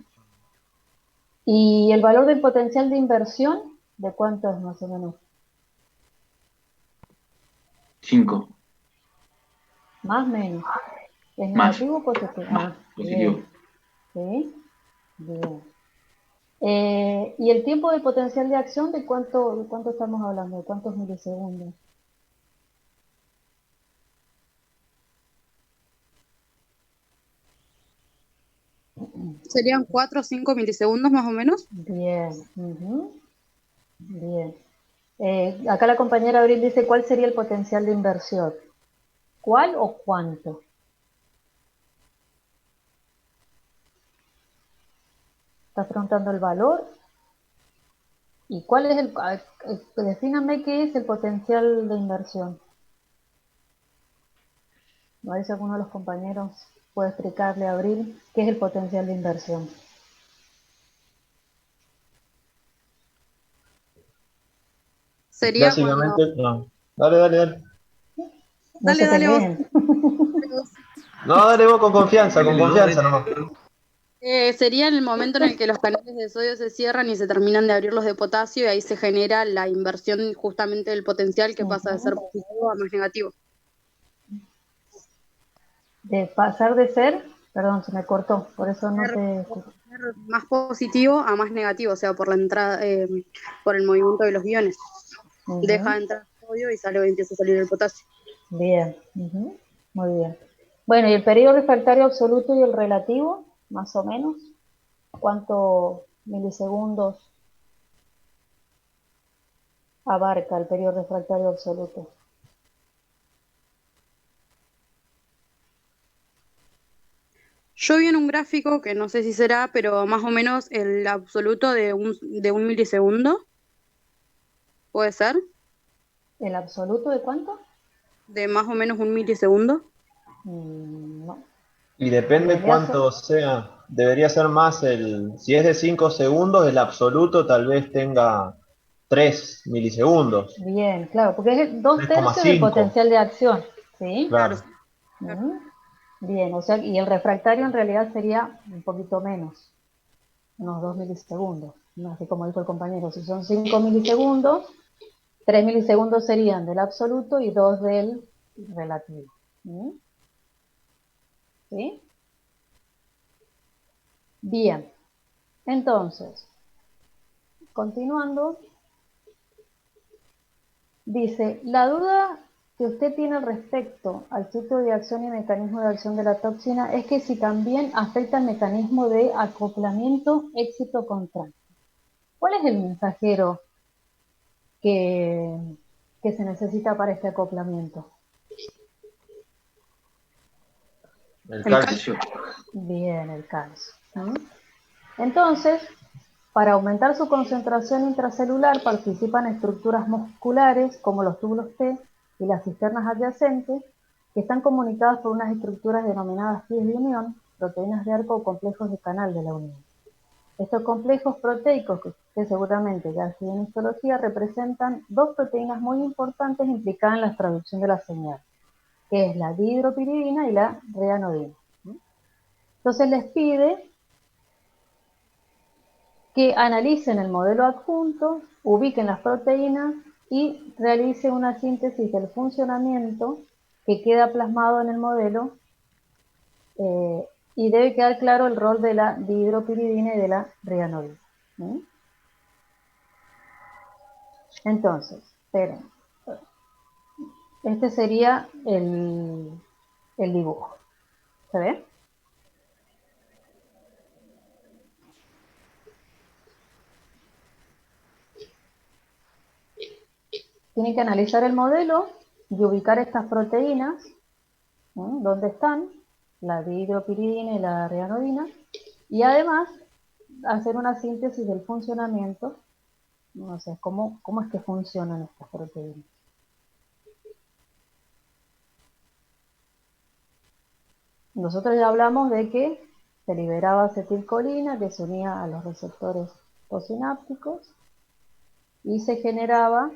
¿Y el valor del potencial de inversión? ¿De cuánto es más o menos? 5. Más o menos. ¿Es Más. negativo o positivo? Más. Ah, Positivo. bien. ¿Sí? Bien. ¿Y el tiempo de potencial de acción de cuánto estamos hablando? ¿De cuántos milisegundos? Serían 4 o 5 milisegundos más o menos. Bien. Ujú, bien. Acá la compañera Abril dice, ¿cuál sería el potencial de inversión? ¿Cuál o cuánto? ¿Estás preguntando el valor? ¿Y cuál es defíname qué es el potencial de inversión? A ver si alguno de los compañeros puede explicarle a Abril qué es el potencial de inversión. Sería cuando... Básicamente, no. Dale. No se Dale, dale vos. peleen. No, dale vos con confianza nomás. Sería en el momento en el que los canales de sodio se cierran y se terminan de abrir los de potasio y ahí se genera la inversión justamente del potencial que pasa de ser positivo a más negativo. De pasar de ser, perdón, se me cortó, por eso no te escucho. Más positivo a más negativo, o sea, por la entrada, por el movimiento de los iones. Deja de Ujú, entrar el sodio y empieza a salir el potasio. bien, ujú, muy bien. Bueno, y el periodo refractario absoluto y el relativo, más o menos, ¿cuántos milisegundos abarca el periodo refractario absoluto? Yo vi en un gráfico, que no sé si será, pero más o menos el absoluto de un milisegundo, puede ser, ¿El absoluto de cuánto? de más o menos un milisegundo. No. Y En depende realidad, cuánto sea. Debería ser más si es de 5 segundos, el absoluto tal vez tenga 3 milisegundos, bien, claro, porque es dos tres coma tercios del cinco potencial de acción, ¿sí? Claro, Claro. claro. Ujú, bien, o sea, y el refractario en realidad sería un poquito menos, unos 2 milisegundos, ¿no? Así como dijo el compañero, si son 5 milisegundos, 3 milisegundos serían del absoluto y 2 del relativo. ¿Mm? ¿Sí? Bien, entonces, continuando, dice, la duda que usted tiene respecto al ciclo de acción y mecanismo de acción de la toxina es que si también afecta el mecanismo de acoplamiento éxito-contraste. ¿Cuál es el mensajero que, que se necesita para este acoplamiento? El El calcio. calcio. Bien, el calcio. ¿Mm? Entonces, para aumentar su concentración intracelular participan estructuras musculares como los túbulos T y las cisternas adyacentes, que están comunicadas por unas estructuras denominadas pies de unión, proteínas de arco o complejos de canal de la unión. Estos complejos proteicos, que usted seguramente ya estudió en histología, representan dos proteínas muy importantes implicadas en la traducción de la señal, que es la dihidropiridina y la reanodina. Entonces les pide que analicen el modelo adjunto, ubiquen las proteínas y realicen una síntesis del funcionamiento que queda plasmado en el modelo, y debe quedar claro el rol de la dihidropiridina y de la rianodina. ¿Mm? Entonces, esperen, este sería el dibujo. ¿Se ve? Tienen que analizar el modelo y ubicar estas proteínas, ¿no? ¿Dónde están? La dihidropiridina y la rianodina. Y además, hacer una síntesis del funcionamiento, ¿no? O sea, cómo es que funcionan estas proteínas. nosotros ya hablamos de que se liberaba acetilcolina que se unía a los receptores postsinápticos y se generaba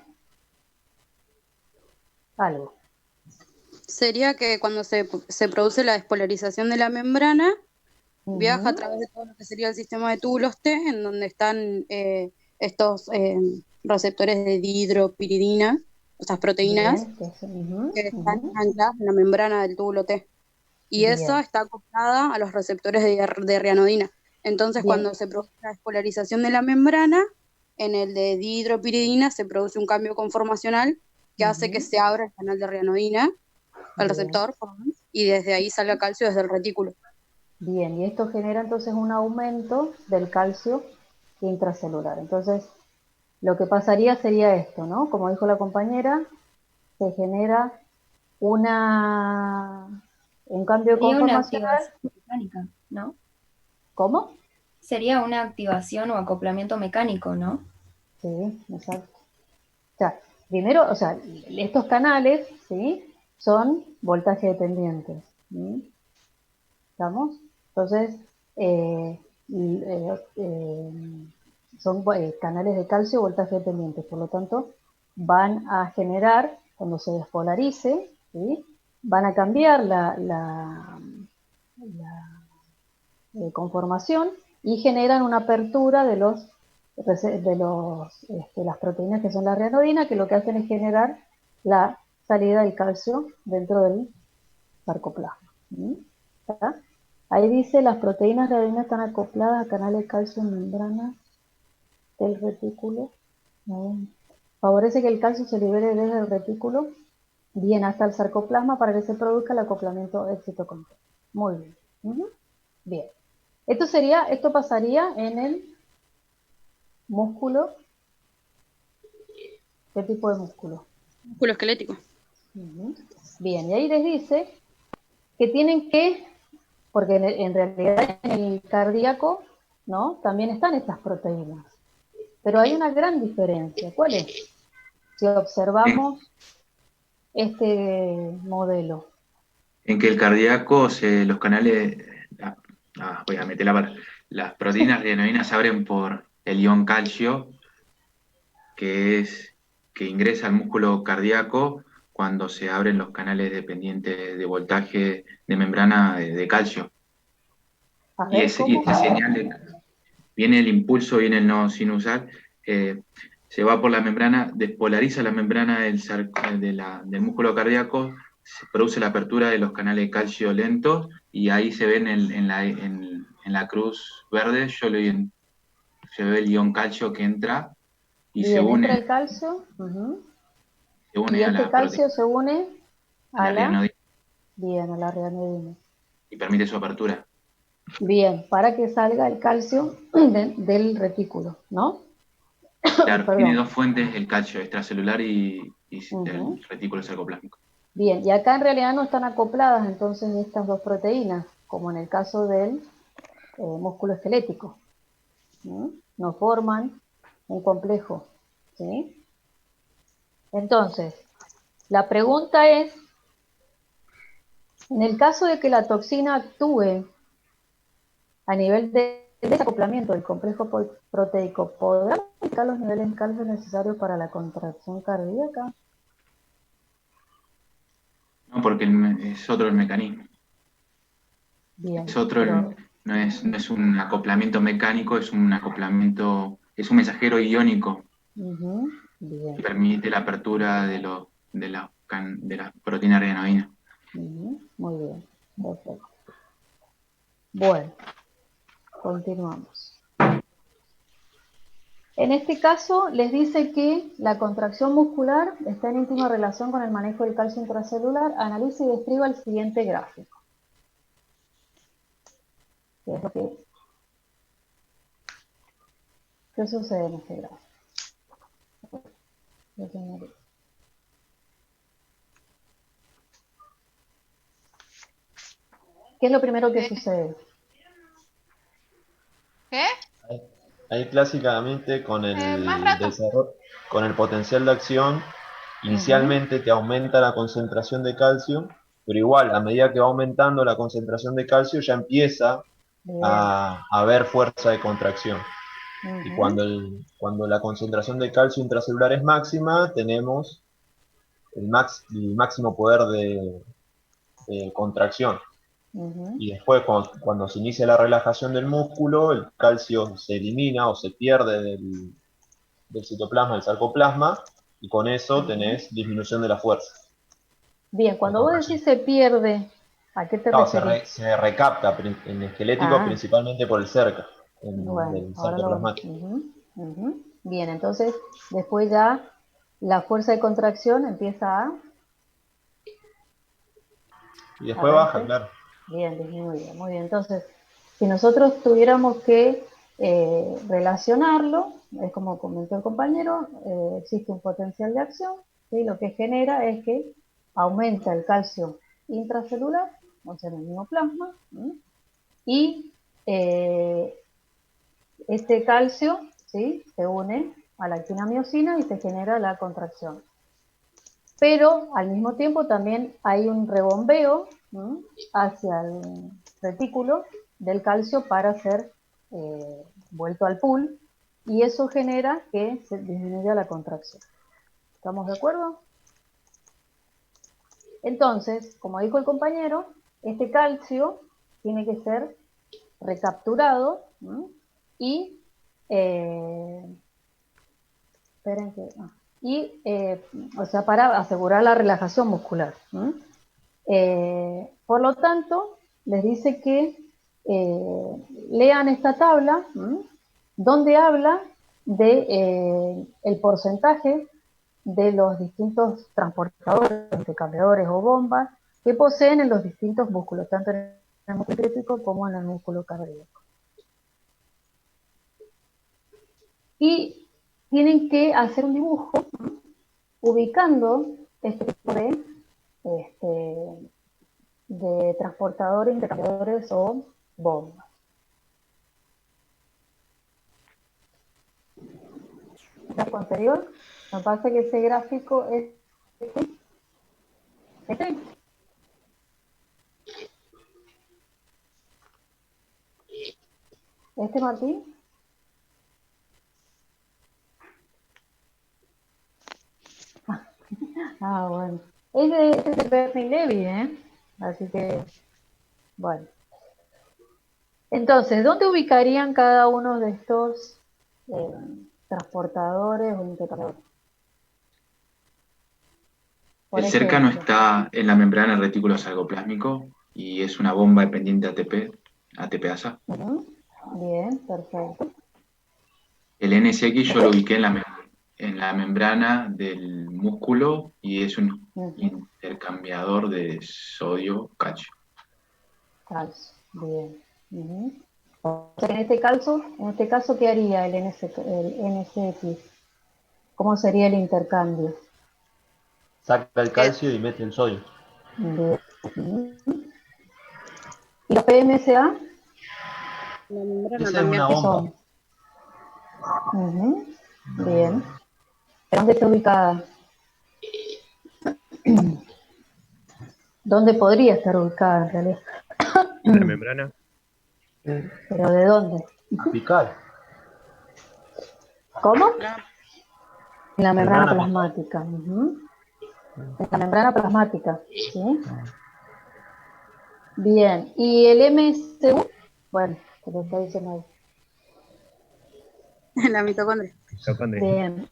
algo. Sería que cuando se produce la despolarización de la membrana, viaja a través de todo lo que sería el sistema de túbulos T, en donde están estos receptores de dihidropiridina, estas proteínas, que están ancladas en la membrana del túbulo T. Y esa está acoplada a los receptores de rianodina. Entonces, cuando se produce la despolarización de la membrana, en el de dihidropiridina se produce un cambio conformacional que hace que se abra el canal de rianodina, el receptor, y desde ahí salga calcio desde el retículo. Bien, y esto genera entonces un aumento del calcio intracelular. Entonces, lo que pasaría sería esto, ¿no? Como dijo la compañera, se genera un cambio conformacional. Una activación mecánica, ¿no? ¿Cómo? Sería una activación o acoplamiento mecánico, ¿no? Sí, exacto. O sea, primero, o sea, estos canales, ¿sí? Son voltaje dependientes. ¿Sí? ¿Estamos? Entonces, son canales de calcio voltaje dependientes, por lo tanto, van a generar, cuando se despolarice, ¿sí? Van a cambiar la conformación y generan una apertura de las proteínas que son la rianodina, que lo que hacen es generar la salida del calcio dentro del sarcoplasma. ¿Está? Ahí dice, las proteínas rianodinas están acopladas a canales de calcio en membrana del retículo. Favorece que el calcio se libere desde el retículo bien hasta el sarcoplasma para que se produzca el acoplamiento excitocontrol. Muy bien. Bien. Esto pasaría en el músculo. ¿Qué tipo de músculo? Músculo esquelético. Bien, y ahí les dice que tienen que, porque en realidad en el cardíaco, ¿no? También están estas proteínas. Pero hay una gran diferencia. ¿Cuál es? Si observamos este modelo. En que el cardíaco, los canales, voy a meter la palabra, las proteínas rianodinas se abren por el ion calcio, que ingresa al músculo cardíaco cuando se abren los canales dependientes de voltaje de membrana de calcio. Y esa señal viene el impulso, viene el nodo sinusal, se va por la membrana, despolariza la membrana del músculo cardíaco, se produce la apertura de los canales de calcio lentos y ahí se ven en la cruz verde, se ve el ion calcio que entra y bien, se une. Entra el calcio. Se une y a este la calcio se une a la rianodina. Bien, a la rianodina. Y permite su apertura. Bien, para que salga el calcio del retículo, ¿no? Claro, tiene dos fuentes, el calcio extracelular y el retículo sarcoplásmico. Bien, y acá en realidad no están acopladas entonces estas dos proteínas, como en el caso del músculo esquelético. ¿Sí? No forman un complejo. ¿Sí? Entonces, la pregunta es, en el caso de que la toxina actúe a nivel de desacoplamiento del complejo proteico, ¿podrá modificar los niveles de calcio necesarios para la contracción cardíaca? No, porque es otro el mecanismo. Bien, Es otro, no es un acoplamiento mecánico, es un acoplamiento, es un mensajero iónico que permite la apertura de las proteínas rianodinas. Muy bien, perfecto. Bueno, continuamos. En este caso les dice que la contracción muscular está en íntima relación con el manejo del calcio intracelular. Analiza y describa el siguiente gráfico. ¿Qué sucede en este gráfico? ¿Qué es lo primero que sucede? ¿Qué? Ahí clásicamente con con el potencial de acción, inicialmente te aumenta la concentración de calcio pero igual, a medida que va aumentando la concentración de calcio, ya empieza Bien. a haber fuerza de contracción. Y Ujú, cuando la concentración de calcio intracelular es máxima, tenemos el máximo poder de contracción. ujú, Y después, cuando se inicia la relajación del músculo, el calcio se elimina o se pierde del citoplasma, del sarcoplasma, y con eso ujú. tenés disminución de la fuerza Bien, de cuando vos contracción. decís se pierde, ¿a qué te Claro, referís? se recapta en esquelético Ah, principalmente por el cerca, bueno, del ahora lo vamos. sarcoplasmático. Ujú, ujú. Bien, entonces después ya la fuerza de contracción empieza Y a después baja, verse. claro. Bien, disminuye. Muy bien. Entonces, si nosotros tuviéramos que relacionarlo, es como comentó el compañero, existe un potencial de acción, ¿sí? Lo que genera es que aumenta el calcio intracelular, o sea, en el mismo plasma, ¿sí? Y este calcio, ¿sí?, se une a la actinamiosina y se genera la contracción. Pero al mismo tiempo también hay un rebombeo, ¿no?, hacia el retículo del calcio para ser vuelto al pool, y eso genera que se disminuya la contracción. ¿Estamos de acuerdo? Entonces, como dijo el compañero, este calcio tiene que ser recapturado, ¿no?, y esperen que, y o sea, para asegurar la relajación muscular, ¿no? Por lo tanto, les dice que lean esta tabla, ¿m?, donde habla de el porcentaje de los distintos transportadores, intercambiadores o bombas que poseen en los distintos músculos, tanto en el músculo esquelético como en el músculo cardíaco. Y tienen que hacer un dibujo, ¿m?, ubicando este tipo de transportadores, intercambiadores o bombas. El gráfico anterior, me parece que ese gráfico es este. ¿Este, Martín? Ah, bueno. Este es de Bernie Levy, ¿eh? Así que, bueno. Entonces, ¿dónde ubicarían cada uno de estos transportadores o intercambiadores? Por El cercano ejemplo. está en la membrana del retículo sarcoplásmico y es una bomba dependiente ATP, ATPasa. Ujú. Bien, perfecto. El NSX yo lo ubiqué en la membrana del músculo y es un Ujú. intercambiador de sodio-calcio. Calcio, bien. Ujú. O sea, en este caso, ¿qué haría el NSX? ¿Cómo sería el intercambio? Saca el Que calcio y mete el sodio. Bien. Ujú. ¿Y los PMSA la membrana Esa es una también. qué bomba. son? Ujú. Bien. ¿Dónde está ubicada? ¿Dónde podría estar ubicada en realidad? En la membrana. ¿Pero de dónde? Apical. ¿Cómo? La- En la membrana Membrana apical. plasmática. Ujú. En la membrana plasmática, ¿sí? Bien. ¿Y el MSU? Bueno, te lo está diciendo ahí. la mitocondria. Mitocondria. Bien.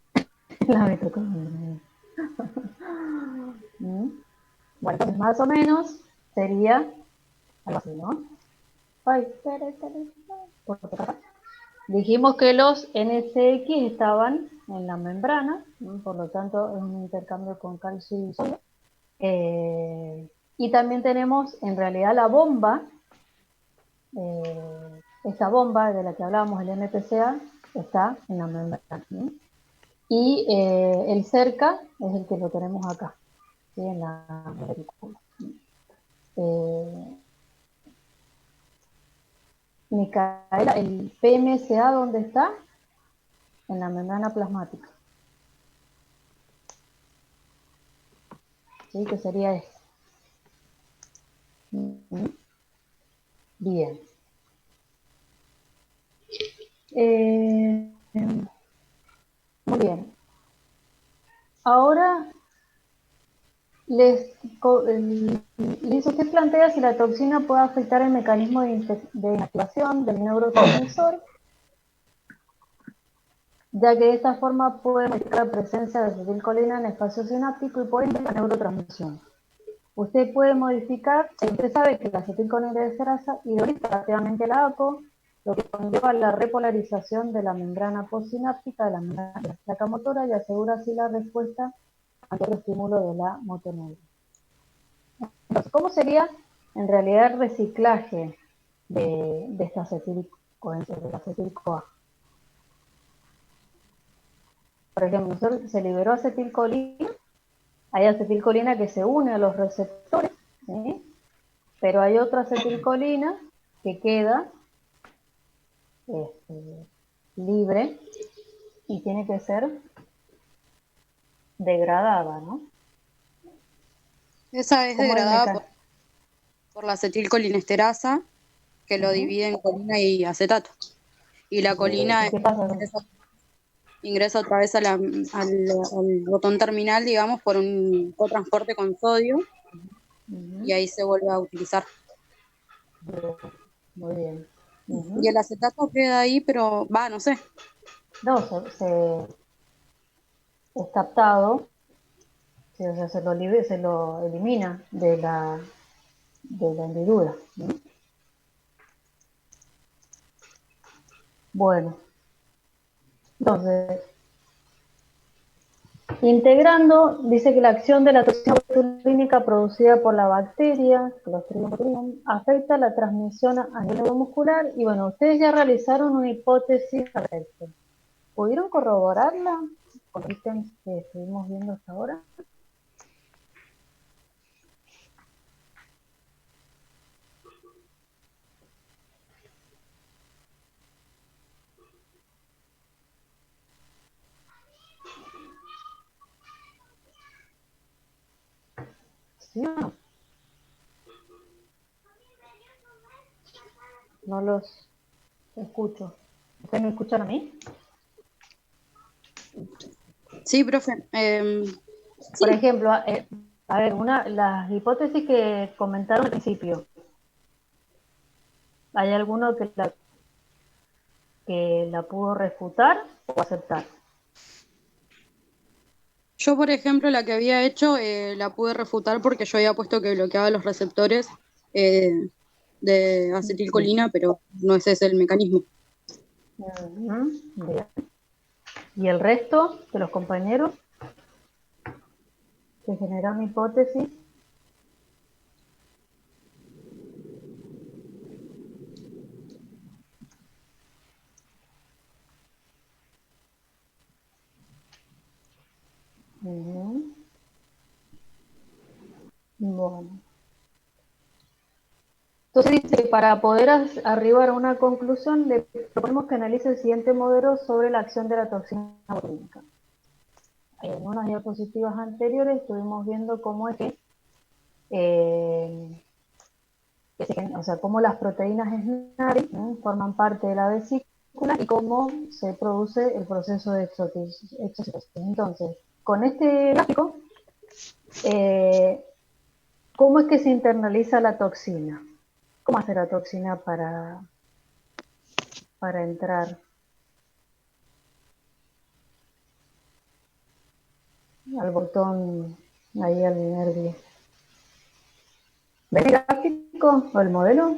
La mitocondria. ¿Mm? Bueno, entonces más o menos sería algo así, ¿no? Ay, espera. Por acá. Dijimos que los NSX estaban en la membrana, ¿no? Por lo tanto es un intercambio con calcio y sodio. Y también tenemos en realidad la bomba, esta bomba de la que hablábamos, el MPCA, está en la membrana, ¿no? Y el cerca es el que lo tenemos acá, ¿sí?, en la película. Micaela, ¿el PMSA dónde está? En la membrana plasmática. ¿Sí? Que sería este. Ujú. Bien. Eh, muy bien. Ahora Liz, usted plantea si la toxina puede afectar el mecanismo de inactivación del neurotransmisor, ya que de esta forma puede modificar la presencia de acetilcolina en el espacio sináptico y por ende la neurotransmisión. Usted puede modificar, usted sabe que la acetilcolina esterasa hidroliza rápidamente la ACO, lo que conlleva la repolarización de la membrana postsináptica de la membrana de la placa motora y asegura así la respuesta ante el estímulo de la motoneuria. Entonces, ¿cómo sería en realidad el reciclaje de esta acetil-CoA? Por ejemplo, se liberó acetilcolina, hay acetilcolina que se une a los receptores, ¿sí? Pero hay otra acetilcolina que queda libre y tiene que ser degradada, ¿no? Esa es ¿Cómo es el degradada mecanismo? por la acetilcolinesterasa, que lo divide en colina y acetato. Y la colina ¿Qué pasa? ingresa otra vez al botón terminal, digamos, por un cotransporte con sodio, y ahí se vuelve a utilizar. Muy bien. Y el acetato queda ahí, pero no sé. No, es captado, sí, o sea, se lo elimina de la hendidura, ¿no? Bueno, entonces, integrando, dice que la acción de la toxina botulínica producida por la bacteria, Clostridium botulinum, afecta la transmisión a nivel neuromuscular, y bueno, ustedes ya realizaron una hipótesis al respecto. ¿Pudieron corroborarla con los ítems que estuvimos viendo hasta ahora? ¿Sí o no? No los escucho. ¿Ustedes me escuchan a mí? Sí, profe. Por ejemplo, a ver, las hipótesis que comentaron al principio, ¿hay alguno que la pudo refutar o aceptar? Yo, por ejemplo, la que había hecho la pude refutar porque yo había puesto que bloqueaba los receptores de acetilcolina, pero no ese es el mecanismo. Bien. ¿Y el resto de los compañeros que generaron hipótesis? Bueno. Entonces dice que para poder arribar a una conclusión le proponemos que analice el siguiente modelo sobre la acción de la toxina botulínica. En algunas diapositivas anteriores estuvimos viendo cómo es o sea, cómo las proteínas SNARI forman parte de la vesícula y cómo se produce el proceso de exocitosis. Entonces, con este gráfico, ¿cómo es que se internaliza la toxina? ¿Cómo hace la toxina para entrar al botón, ahí al nervio? ¿Ven el gráfico o el modelo?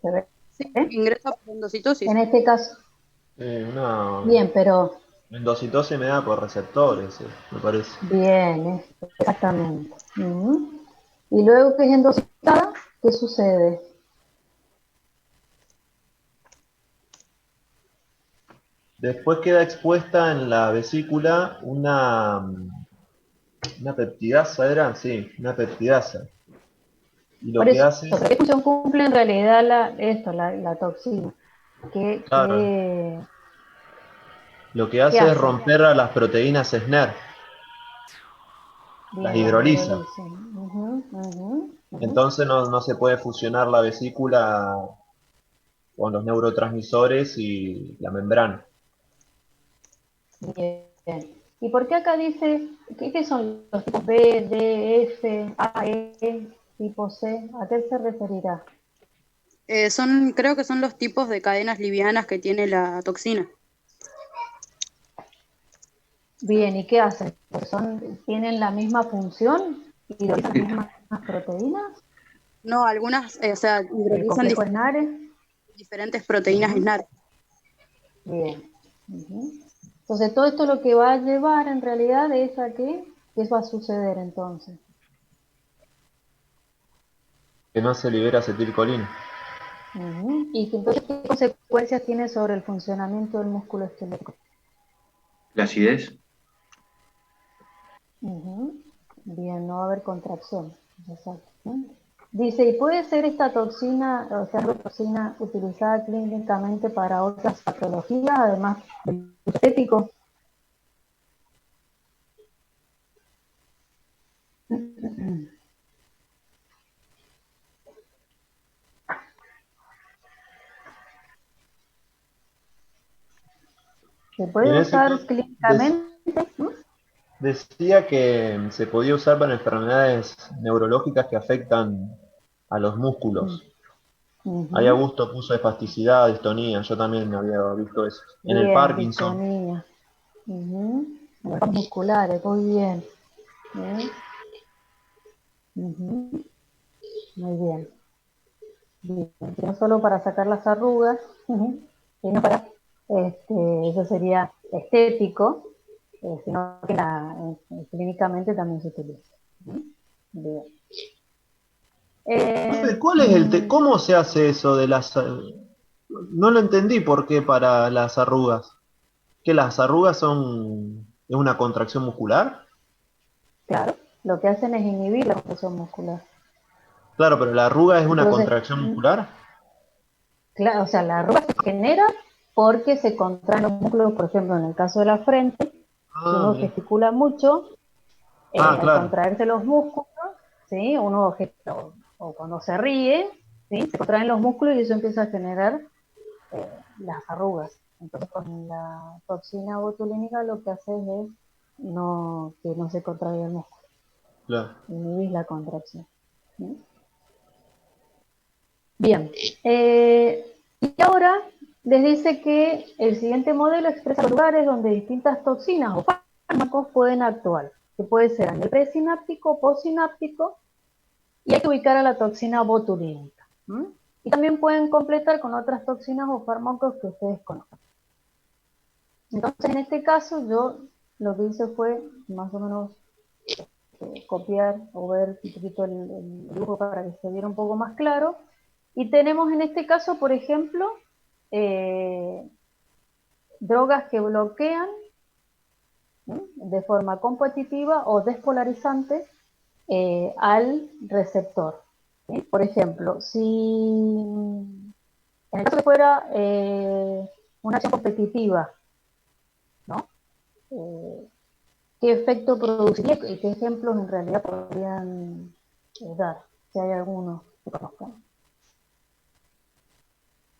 ¿Se ve? Sí, ingresa por endocitosis. En este caso. Bien, pero... Endocitosis me da por receptores, me parece. Bien, exactamente. Y luego que es endocitada, ¿qué sucede? Después queda expuesta en la vesícula una peptidasa, ¿era? Sí, una peptidasa. Y lo Por que eso, hace es... ¿qué función cumple en realidad la toxina? Claro. Lo que ¿Qué hace es hace? romper a las proteínas SNAR. Bien, Las hidroliza. ujú. Entonces no se puede fusionar la vesícula con los neurotransmisores y la membrana. Bien. ¿Y por qué acá dice, qué son los tipos B, D, F, A, E, tipo C? ¿A qué se referirá? Creo que son los tipos de cadenas livianas que tiene la toxina. Bien, ¿y qué hacen? ¿Tienen la misma función y utilizan las mismas proteínas? No, algunas, o sea, ¿El hidrolizan complejo SNARE? diferentes proteínas Ujú. SNAR. Bien. Ujú. Entonces, todo esto lo que va a llevar en realidad es a ¿qué va a suceder entonces? Que no se libera acetilcolina. Ujú. ¿Y entonces qué consecuencias tiene sobre el funcionamiento del músculo esquelético? La acidez. Ujú. Bien, no va a haber contracción. Exacto. Dice, ¿y puede ser esta toxina, o sea, la toxina utilizada clínicamente para otras patologías, además del estético? ¿Se Y puede en ese usar caso, clínicamente? decía que se podía usar para enfermedades neurológicas que afectan a los Mm, músculos. Ahí ujú. Augusto puso espasticidad, distonía, yo también había visto eso. En el Bien, Parkinson. distonía. Ujú. Los musculares, muy bien. Bien. Ujú. Muy bien. Bien. No solo para sacar las arrugas, ujú, sino para, eso sería estético, sino que clínicamente también se utiliza. Ujú. Bien. Profe, ¿cuál es cómo se hace eso de las... No lo entendí por qué para las arrugas. ¿Que las arrugas son... es una contracción muscular? Claro, lo que hacen es inhibir la contracción muscular. Claro, pero la arruga es una Entonces, contracción muscular. claro, o sea, la arruga se genera porque se contraen los músculos, por ejemplo, en el caso de la frente, si Ah, uno mira. gesticula mucho, Ah, al claro. contraerse los músculos, ¿sí? O cuando se ríe, ¿sí? Se contraen los músculos y eso empieza a generar las arrugas. Entonces, con la toxina botulínica lo que hace es que no se contraiga el músculo, Claro. inhibir la contracción. ¿Sí? Bien, y ahora les dice que el siguiente modelo expresa los lugares donde distintas toxinas o fármacos pueden actuar, que puede ser a nivel presináptico, postsináptico, y hay que ubicar a la toxina botulínica. Y también pueden completar con otras toxinas o fármacos que ustedes conozcan. Entonces, en este caso, yo lo que hice fue más o menos copiar o ver un poquito el dibujo para que se viera un poco más claro. Y tenemos en este caso, por ejemplo, eh, drogas que bloquean, ¿sí?, de forma competitiva o despolarizante al receptor. ¿Sí? Por ejemplo, si en el caso que fuera una acción competitiva, ¿no? ¿Qué efecto produciría y qué ejemplos en realidad podrían dar? Si hay algunos que conozcan.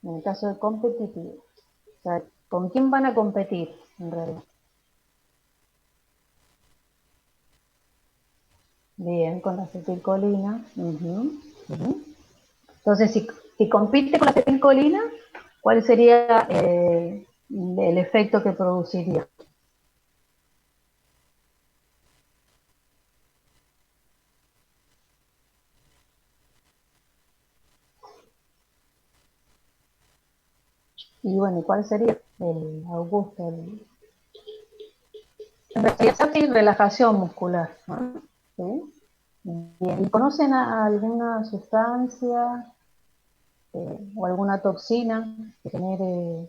En el caso de competitivo. O sea, ¿con quién van a competir en realidad? Bien, con la acetilcolina. Ujú, ujú. Entonces, si compite con la acetilcolina, ¿cuál sería el efecto que produciría? Y bueno, ¿cuál sería? El Augusto. En realidad es relajación muscular, ¿no? ¿Sí? Bien. ¿Y conocen alguna sustancia o alguna toxina que genere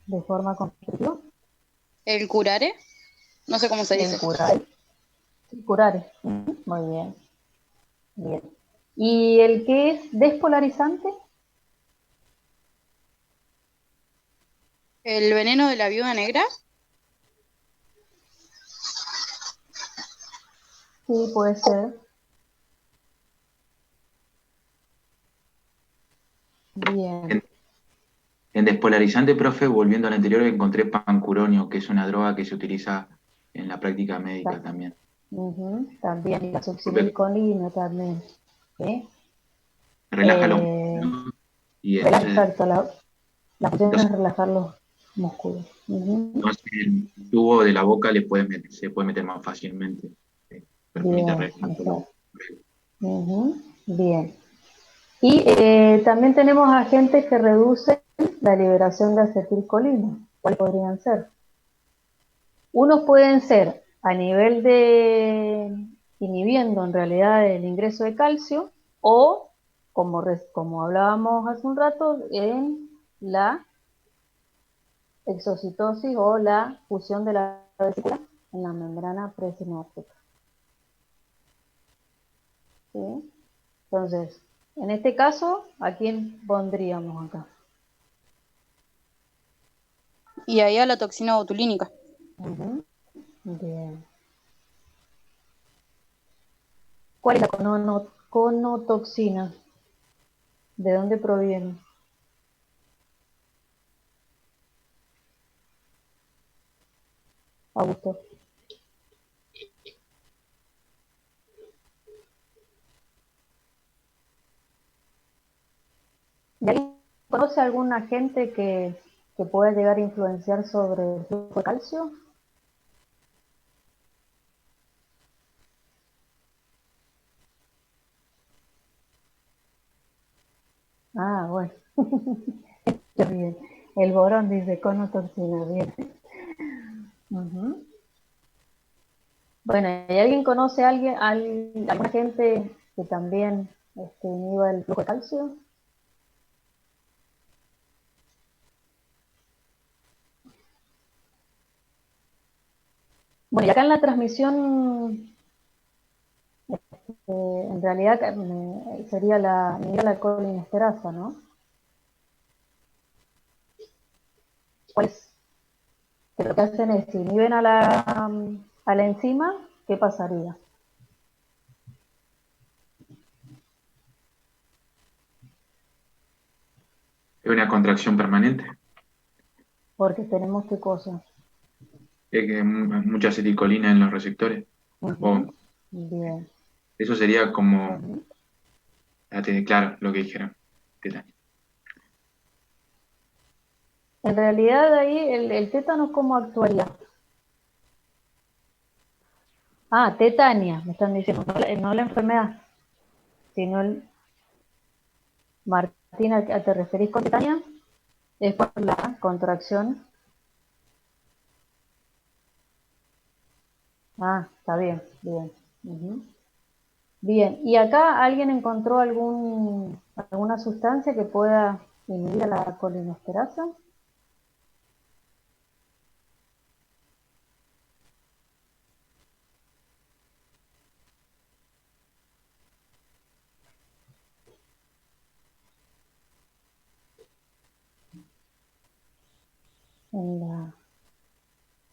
de forma competitiva? ¿El curare? No sé cómo se El dice. curar. Curar. Muy bien. Bien. ¿Y el que es despolarizante? ¿El veneno de la viuda negra? Sí, puede ser. Bien. En despolarizante, profe, volviendo al anterior, encontré pancuronio, que es una droga que se utiliza en la práctica médica también. También, y la Porque succinilcolina también. ¿Sí? relaja los músculos, ¿no? Y entonces, Exacto, la función es relajar los músculos. entonces el tubo de la boca se puede meter más fácilmente. Permite Bien, relajar todo. exacto. Bien. Y también tenemos agentes que reducen la liberación de acetilcolina. ¿Cuáles podrían ser? Unos pueden ser a nivel de inhibiendo en realidad el ingreso de calcio o, como hablábamos hace un rato, en la exocitosis o la fusión de la vesícula en la membrana presináptica. ¿Sí? Entonces, en este caso, ¿a quién pondríamos acá? Y ahí a la toxina botulínica. Bien. ¿Cuál es la conotoxina? ¿De dónde proviene? Augusto. ¿Y alguien conoce algún agente que pueda llegar a influenciar sobre el flujo de calcio? Ah, bueno. Está bien. El borón dice conotoxina, bien. Bueno, ¿y alguien conoce a alguna gente que también inhiba el flujo de calcio? Bueno, y acá en la transmisión, en realidad sería la colinesterasa, ¿no? Pues que lo que hacen es, si inhiben a la enzima, ¿qué pasaría? Es una contracción permanente. Porque tenemos qué cosa. Mucha acetilcolina en los receptores. O Bien. eso sería como, claro, lo que dijeron. Tetania. En realidad ahí el tétano, ¿cómo actuaría? Ah, tetania, me están diciendo, no la enfermedad, sino Martina, ¿te referís con tetania? Es por la contracción. Ah, está bien, bien. Bien, ¿y acá alguien encontró alguna sustancia que pueda inhibir a la colinesterasa?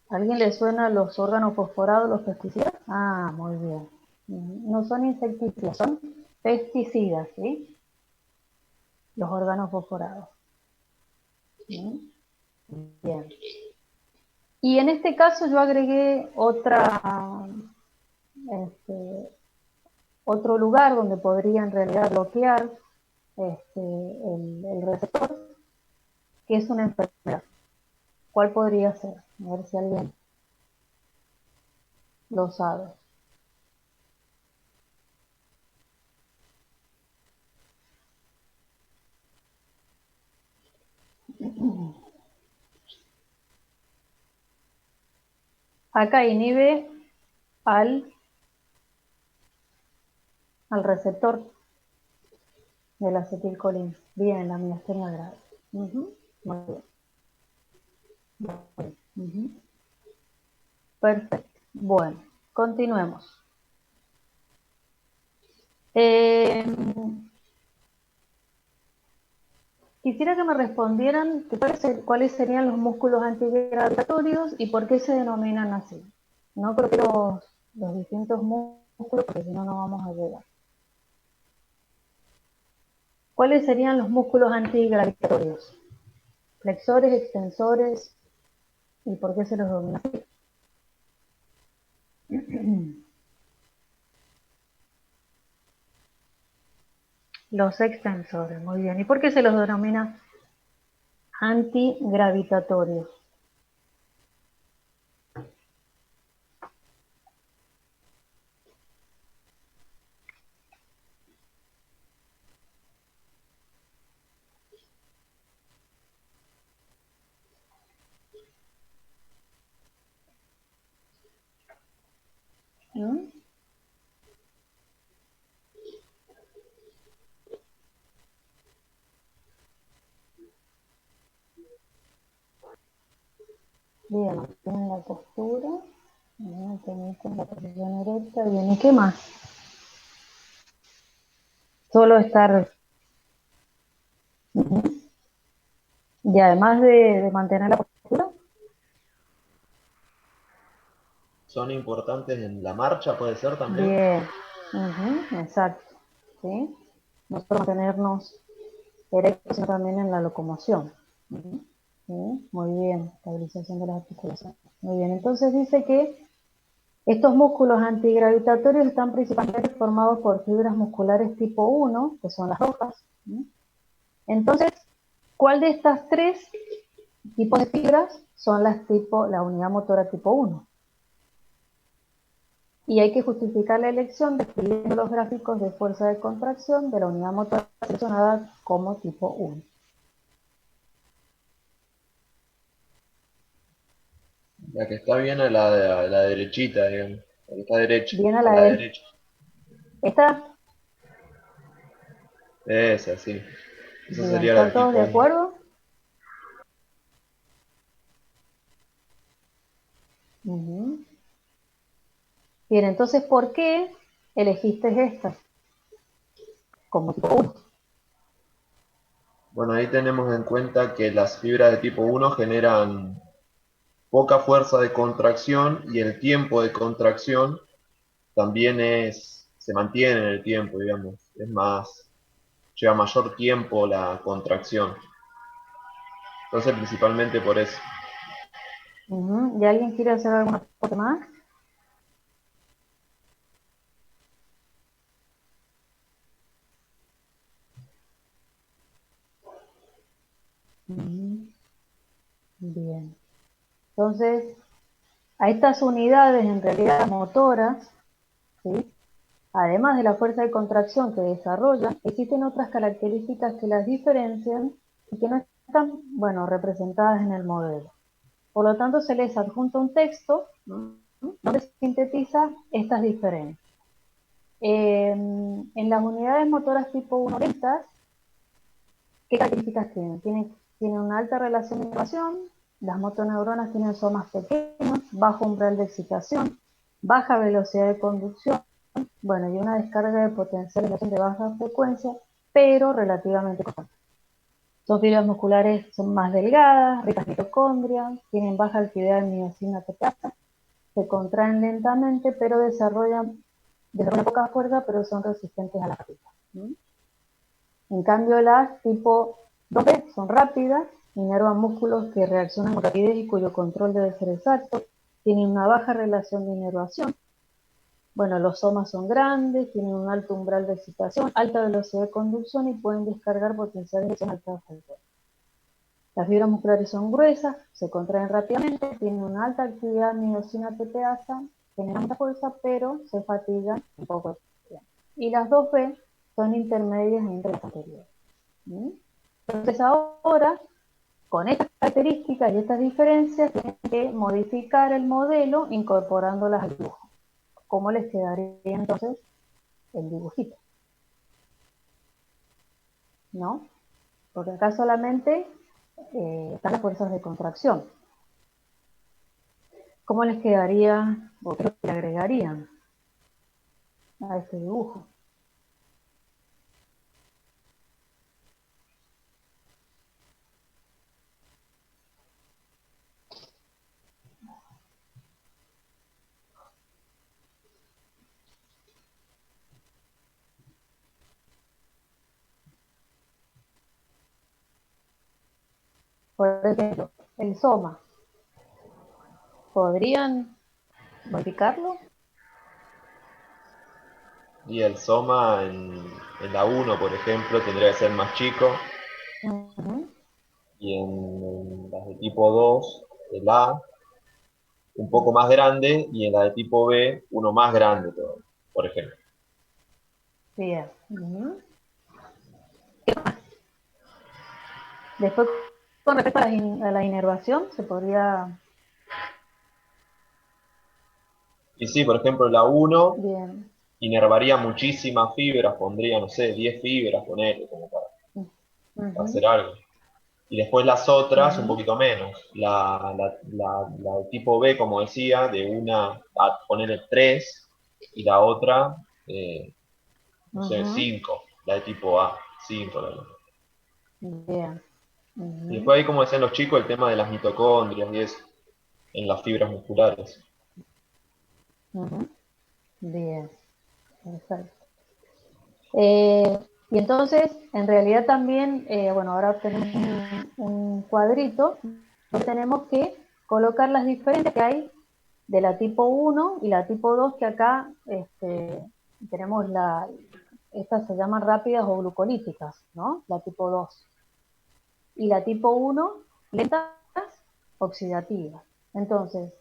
¿Alguien le suena los órganos fosforados, los pesticidas? Ah, muy bien. No son insecticidas, son pesticidas, ¿sí? Los órganos fosforados. Bien. Y en este caso yo agregué otro lugar donde podría en realidad bloquear el receptor, que es una enfermedad. ¿Cuál podría ser? A ver si alguien lo sabe. Acá inhibe al receptor de la acetilcolina. Bien, la miastenia grave. Muy bien. Perfecto. Bueno, continuemos. Quisiera que me respondieran cuáles serían los músculos antigravitatorios y por qué se denominan así. No creo que los distintos músculos músculos porque si no, no vamos a llegar. ¿Cuáles serían los músculos antigravitatorios? Flexores, extensores, ¿y por qué se los domina? Los extensores, muy bien. ¿Y por qué se los denomina antigravitatorios? ¿Mm? Bien, mantienen la postura, mantienen la posición erecta, bien, ¿y qué más? Solo estar, y además de mantener la postura, Son importantes en la marcha, puede ser también. bien, exacto, ¿sí? No solo mantenernos erectos, sino también en la locomoción. ¿Sí? Muy bien, estabilización de las articulaciones. Muy bien, entonces dice que estos músculos antigravitatorios están principalmente formados por fibras musculares tipo 1, que son las rojas. ¿Sí? Entonces, ¿cuál de estas tres tipos de fibras son la unidad motora tipo 1? Y hay que justificar la elección describiendo los gráficos de fuerza de contracción de la unidad motora seleccionada como tipo 1. La que está bien a la derechita, digamos. La que está derecha, Bien a a la la derecha. derecha. ¿Está? Esa, sí. Esa Bien, sería la ¿están del todos tipo de 1. acuerdo? Ujú. Bien, entonces, ¿por qué elegiste esta como tipo 1? Bueno, ahí tenemos en cuenta que las fibras de tipo 1 generan poca fuerza de contracción y el tiempo de contracción también se mantiene en el tiempo, digamos. Es más, lleva mayor tiempo la contracción. Entonces, principalmente por eso. ¿Y alguien quiere hacer alguna cosa más? Ujú. Bien. Entonces, a estas unidades en realidad motoras, ¿sí? Además de la fuerza de contracción que desarrollan, existen otras características que las diferencian y que no están, bueno, representadas en el modelo. Por lo tanto, se les adjunta un texto, ¿no?, donde se sintetiza estas diferencias. En las unidades motoras tipo 1 lentas, ¿qué características tienen? Tienen una alta relación de inervación, las motoneuronas tienen somas pequeños, bajo umbral de excitación, baja velocidad de conducción, bueno, y una descarga de potenciales de baja frecuencia, pero relativamente constante. Son fibras musculares, son más delgadas, ricas en mitocondria, tienen baja actividad en miocina tetasa, se contraen lentamente, pero desarrollan poca fuerza, pero son resistentes a la fatiga. En cambio, las tipo 2B son rápidas, inervan músculos que reaccionan con rapidez y cuyo control debe ser exacto, tienen una baja relación de inervación. Bueno, los somas son grandes, tienen un alto umbral de excitación, alta velocidad de conducción y pueden descargar potenciales de alta frecuencia. Las fibras musculares son gruesas, se contraen rápidamente, tienen una alta actividad miocina proteasa, generan mucha fuerza, pero se fatigan un poco. Y las 2B son intermedias entre las anteriores. Entonces ahora, con estas características y estas diferencias, tienen que modificar el modelo incorporándolas al dibujo. ¿Cómo les quedaría entonces el dibujito? ¿No? Porque acá solamente están las fuerzas de contracción. ¿Cómo les quedaría o qué le agregarían a este dibujo? Por ejemplo, el soma, ¿podrían modificarlo? Y el soma en la uno, por ejemplo, tendría que ser más chico, Ujú. y en las de tipo 2 el A un poco más grande, y en la de tipo B uno más grande todavía, por ejemplo. Bien. Ujú. Después, con respecto a la inervación, se podría... Y sí, por ejemplo, la uno Bien. inervaría muchísimas fibras, pondría, no sé, 10 fibras, ponele, como para Ujú, hacer algo. Y después las otras un ujú, poquito menos. La de tipo B, como decía, de una a ponerle 3, y la otra, no sé, ujú. 5. La de tipo A, 5. Bien. Y Ujú, después ahí, como decían los chicos, el tema de las mitocondrias y eso, en las fibras musculares. ujú. Bien. Perfecto. Y entonces, en realidad también, bueno, ahora tenemos un cuadrito donde tenemos que colocar las diferencias que hay de la tipo 1 y la tipo 2, que acá tenemos estas se llaman rápidas o glucolíticas, ¿no? La tipo 2. Y la tipo 1, lentas oxidativas. Entonces,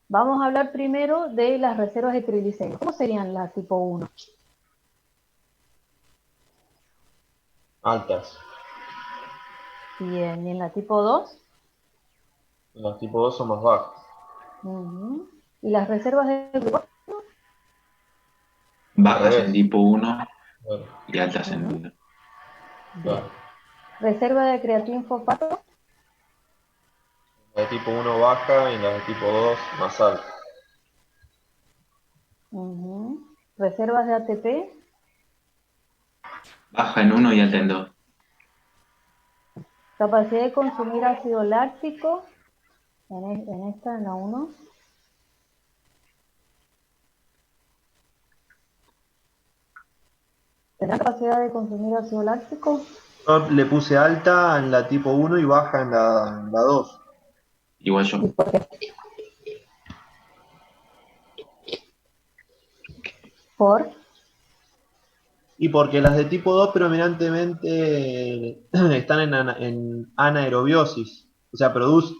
vamos a hablar primero de las reservas de triglicéridos. ¿Cómo serían la tipo 1? Altas. Bien, ¿y en la tipo 2? Las tipo 2 son más bajas. Ujú. ¿Y las reservas de glucógeno? Al Bajas en revés. tipo 1 Bueno, y altas en Ujú. el... Bien. claro. ¿Reserva de creatina fosfato? La de tipo 1 baja y la de tipo 2 más alta. Ujú. ¿Reservas de ATP? Baja en 1 y alta en 2. ¿Capacidad de consumir ácido láctico? En esta, en la 1. ¿Tendrá capacidad de consumir ácido láctico? Yo le puse alta en la tipo 1 y baja en la 2. Igual yo. ¿Por? Y porque las de tipo 2 predominantemente están en anaerobiosis, o sea,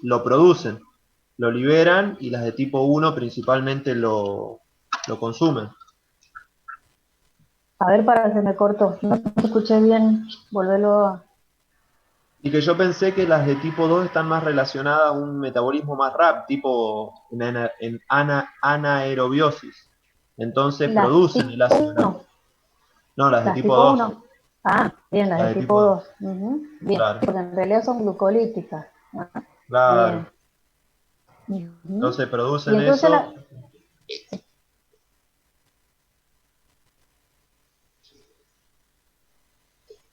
lo producen, lo liberan, y las de tipo 1 principalmente lo consumen. A ver, para se me cortó. No escuché bien. Volverlo a... Y que yo pensé que las de tipo 2 están más relacionadas a un metabolismo más rápido, tipo anaerobiosis. Entonces Las producen el tipo ácido láctico. 1. No, las de Las tipo tipo 2. 1. Ah, bien, las Las de de tipo tipo 2. 2. Ujú. Bien, Claro, porque en realidad son glucolíticas. Ah, claro. bien. Ujú. Entonces Y producen entonces eso.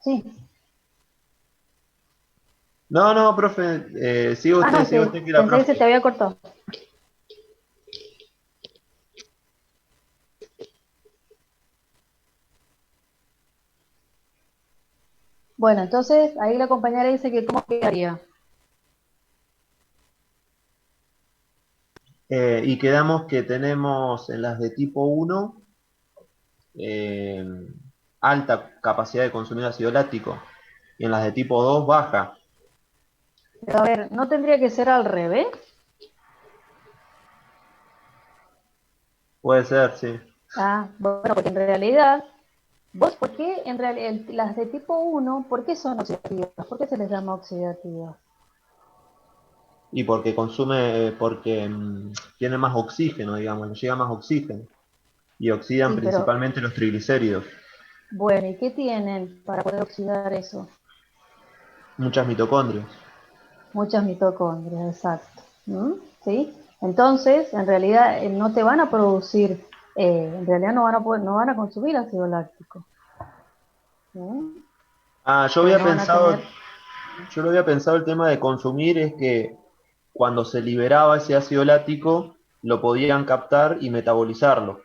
sí. No, no, profe, Ah, no, siga usted que la pensé que se te profe. había cortado. Bueno, entonces ahí la compañera dice que cómo quedaría. Y quedamos que tenemos en las de tipo 1 eh, alta capacidad de consumir ácido láctico, y en las de tipo 2 baja. Pero a ver, ¿no tendría que ser al revés? Puede ser, sí. Ah, bueno, porque en realidad, vos, ¿por qué en realidad las de tipo 1, por qué son oxidativas? ¿Por qué se les llama oxidativas? Y porque porque tiene más oxígeno, digamos, le llega más oxígeno. Y oxidan Sí, pero principalmente los triglicéridos. bueno, ¿y qué tienen para poder oxidar eso? Muchas mitocondrias. Muchas mitocondrias, exacto. ¿Mm? ¿Sí? Entonces, en realidad no te van a producir, en realidad no van a poder, no van a consumir ácido láctico. ¿Mm? Ah, Pues no van a tener, yo lo había pensado, el tema de consumir es que cuando se liberaba ese ácido láctico, lo podían captar y metabolizarlo.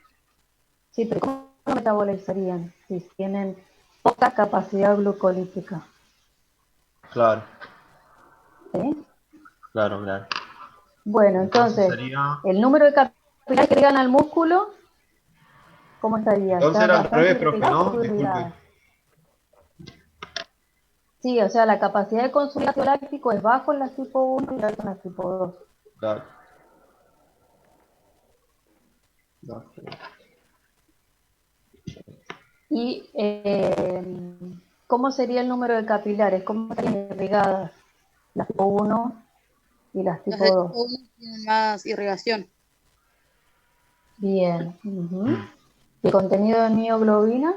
sí, pero ¿cómo lo metabolizarían si tienen poca capacidad glucolítica? Claro. ¿sí? Claro, claro. Bueno, Entonces entonces, sería. el número de capilares que llegan al músculo, ¿cómo estaría? Entonces ¿Está era al bastante revés, profe, irrigada o ¿no? poco Disculpe. irrigada? Sí, o sea, la capacidad de consumir ácido láctico es bajo en las tipo 1 y alto en las tipo 2. Claro. No. ¿Y cómo sería el número de capilares? ¿Cómo estarían irrigadas las tipo 1 y las Las tipo de 2? tipo 1 tienen más irrigación. Bien. Ujú. ¿El contenido de mioglobina?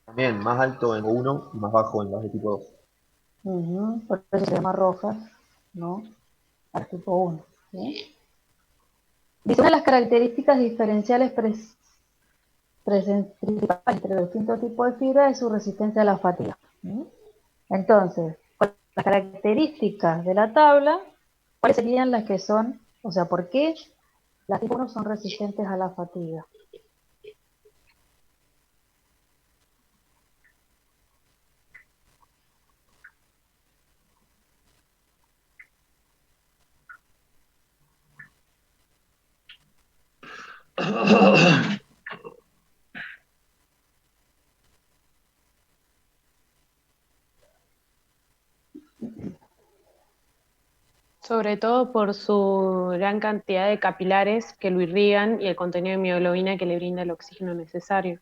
También más alto en 1 y más bajo en las de tipo 2. Ujú. Por eso se llama rojas, ¿no? Las tipo 1. ¿Sí? Dice, una de las características diferenciales principales entre los distintos tipos de fibra es su resistencia a la fatiga. ¿Sí? Entonces, las características de la tabla, ¿cuáles serían las que son, o sea, por qué las tipo 1 son resistentes a la fatiga? Sobre todo por su gran cantidad de capilares que lo irrigan y el contenido de mioglobina que le brinda el oxígeno necesario.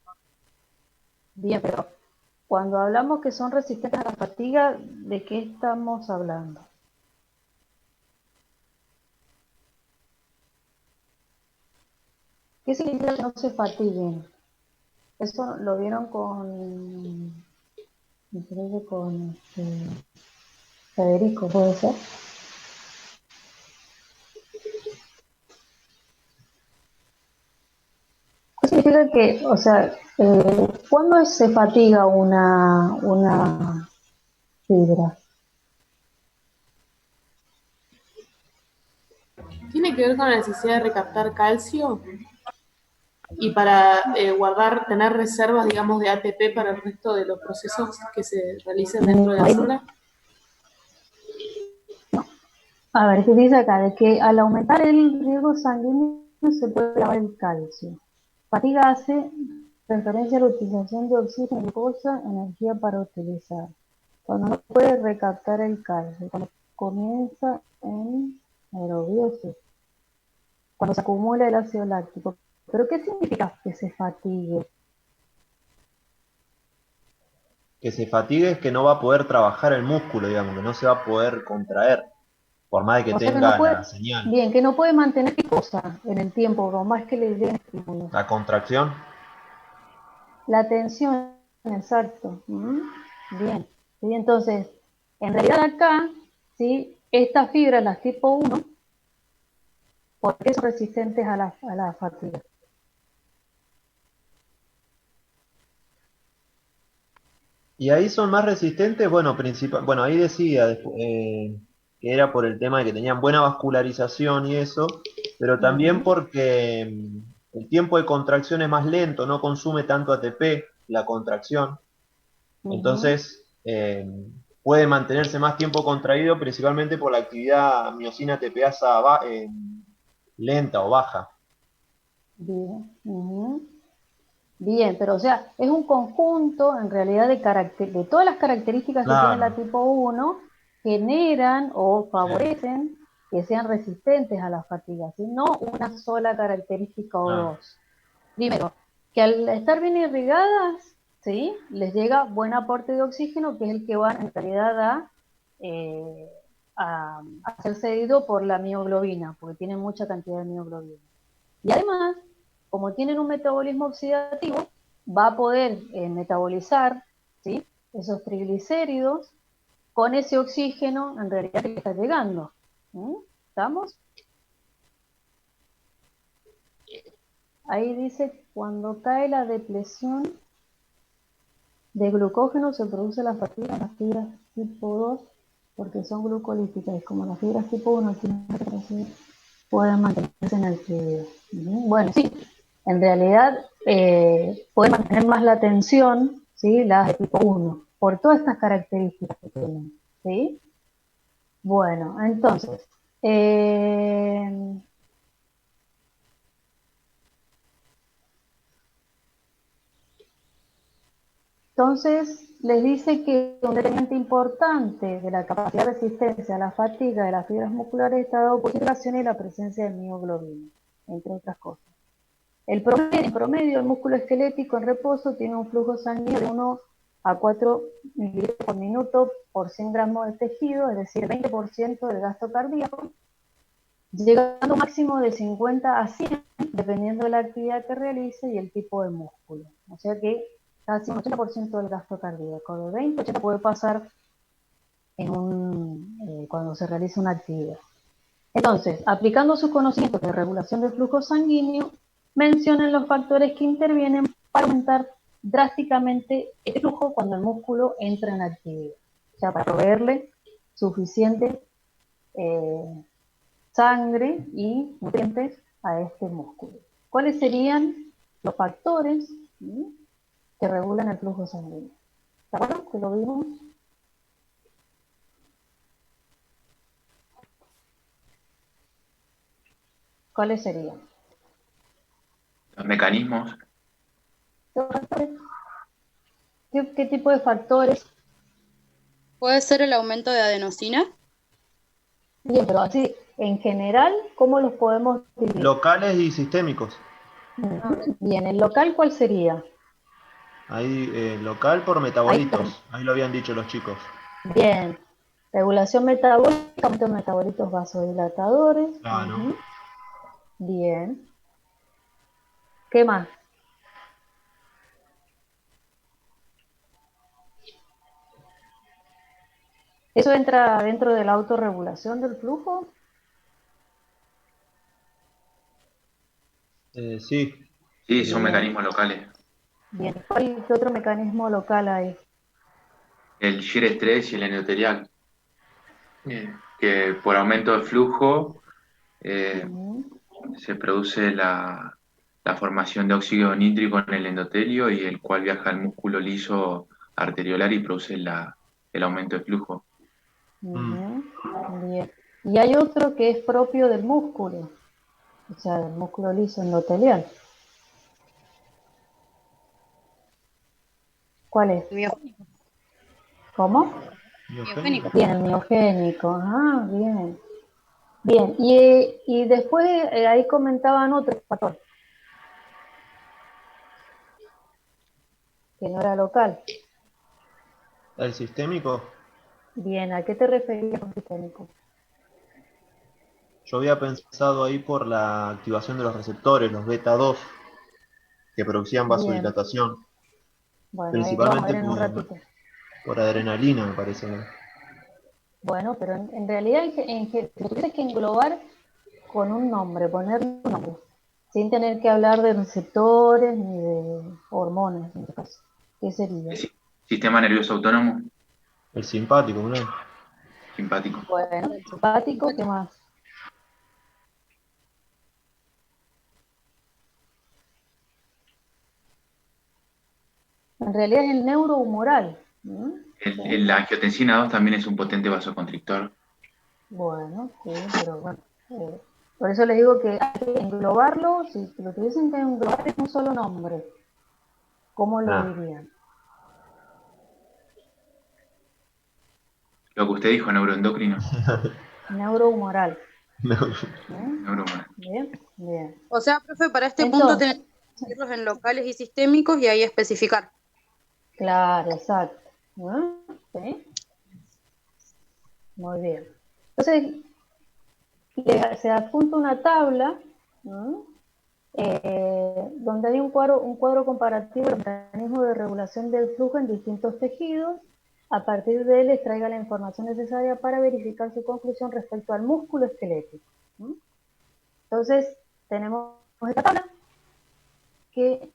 Bien, pero cuando hablamos que son resistentes a la fatiga, ¿de qué estamos hablando? ¿Qué significa que no se fatiguen? Eso lo vieron me parece con Federico, ¿puede ser? ¿Qué significa que, o sea, cuándo se fatiga una fibra? Tiene que ver con la necesidad de recaptar calcio y para guardar, tener reservas, digamos, de ATP para el resto de los procesos que se realicen dentro de la célula. A ver, ¿qué dice acá? De que al aumentar el riego sanguíneo se puede elevar el calcio. Fatiga hace referencia a la utilización de oxígeno y glucosa, energía para utilizar. Cuando no puede recaptar el calcio, cuando comienza en aerobiosis, cuando se acumula el ácido láctico. ¿Pero qué significa que se fatigue? Que se fatigue es que no va a poder trabajar el músculo, digamos, que no se va a poder contraer, por más de que O sea que no tenga puede, la señal. bien, que no puede mantener cosa en el tiempo, por más que le den estímulos. La contracción, La tensión, exacto. Bien. ¿Sí? Entonces, en realidad acá, ¿sí? Estas fibras, las tipo 1, ¿por qué son resistentes a la fatiga? y ahí son más resistentes, bueno, bueno, ahí decía que era por el tema de que tenían buena vascularización y eso, pero también porque el tiempo de contracción es más lento, no consume tanto ATP la contracción, entonces puede mantenerse más tiempo contraído principalmente por la actividad miocina ATPasa lenta o baja. Bien. Bien, pero o sea, es un conjunto en realidad de todas las características que tiene la Claro, tipo 1 generan o favorecen que sean resistentes a la fatiga, ¿sí? No una sola característica o claro. dos. Primero, que al estar bien irrigadas, ¿sí? Les llega buen aporte de oxígeno, que es el que va en realidad eh, a ser cedido por la mioglobina, porque tienen mucha cantidad de mioglobina. Y además, como tienen un metabolismo oxidativo, va a poder metabolizar, ¿sí? Esos triglicéridos con ese oxígeno en realidad que está llegando. ¿Estamos? Ahí dice, cuando cae la depresión de glucógeno se produce la fatiga en las fibras tipo 2 porque son glucolíticas y como las fibras tipo 1 tienen que producir, pueden mantenerse en actividad. Bueno, sí, en realidad pueden mantener más la tensión, ¿sí? Las de tipo 1, por todas estas características que tienen, ¿sí? Bueno, entonces, les dice que un determinante importante de la capacidad de resistencia a la fatiga de las fibras musculares está dado por la circulación y la presencia de mioglobina, entre otras cosas. En promedio, el músculo esquelético en reposo tiene un flujo sanguíneo de 1 a 4 mililitros por minuto por 100 gramos de tejido, es decir, 20% del gasto cardíaco, llegando a un máximo de 50 a 100, dependiendo de la actividad que realice y el tipo de músculo. O sea que casi un 80% del gasto cardíaco, de 20-80 puede pasar cuando se realiza una actividad. Entonces, aplicando sus conocimientos de regulación del flujo sanguíneo, mencionan los factores que intervienen para aumentar drásticamente el flujo cuando el músculo entra en actividad. O sea, para proveerle suficiente sangre y nutrientes a este músculo. ¿Cuáles serían los factores que regulan el flujo sanguíneo? ¿Se acuerdan que lo vimos? ¿Cuáles serían? Los mecanismos. ¿Qué tipo de factores? ¿Puede ser el aumento de adenosina? Bien, pero así, en general, ¿cómo los podemos dividir? Locales y sistémicos. Bien, ¿el local cuál sería? Ahí, local por metabolitos. Ahí lo habían dicho los chicos. Bien, regulación metabólica, aumento de metabolitos vasodilatadores. Claro. Bien. ¿Qué más? ¿Eso entra dentro de la autorregulación del flujo? Sí. Sí, son mecanismos locales. Bien, ¿qué otro mecanismo local hay? El shear stress y el endotelial. Que por aumento de flujo se produce la formación de óxido nítrico en el endotelio y el cual viaja al músculo liso arteriolar y produce el aumento de flujo. Bien. Y hay otro que es propio del músculo, o sea, del músculo liso endotelial. ¿Cuál es? Miogénico. ¿Cómo? Miogénico. Bien, el miogénico. Ah, bien. Bien, y después ahí comentaban otro factor, que no era local. ¿El sistémico? Bien, ¿a qué te referías con sistémico? Yo había pensado ahí por la activación de los receptores, los beta 2, que producían vasodilatación. Bueno, ahí lo vamos a ver Principalmente en un ratito. por adrenalina, me parece. Bueno, pero en realidad lo tienes que englobar con un nombre, ponerle un nombre, sin tener que hablar de receptores ni de hormonas, en este caso. ¿Qué sería? Sistema nervioso autónomo. El simpático, ¿no? Simpático. Bueno, simpático, ¿qué más? En realidad es el neurohumoral. La angiotensina 2 también es un potente vasoconstrictor. Bueno, sí, pero bueno. Por eso les digo que hay que englobarlo, si lo tuviesen que englobar en un solo nombre, ¿cómo lo dirían? Lo que usted dijo, neuroendocrino. Neurohumoral. Neurohumoral. Bien, bien. O sea, profe, para este punto tenemos que dividirlos en locales y sistémicos y ahí especificar. Claro, exacto. ¿Sí? Muy bien. Entonces, se adjunta una tabla donde hay un cuadro comparativo del mecanismo de regulación del flujo en distintos tejidos. A partir de él extraiga la información necesaria para verificar su conclusión respecto al músculo esquelético. Entonces, tenemos esta tabla que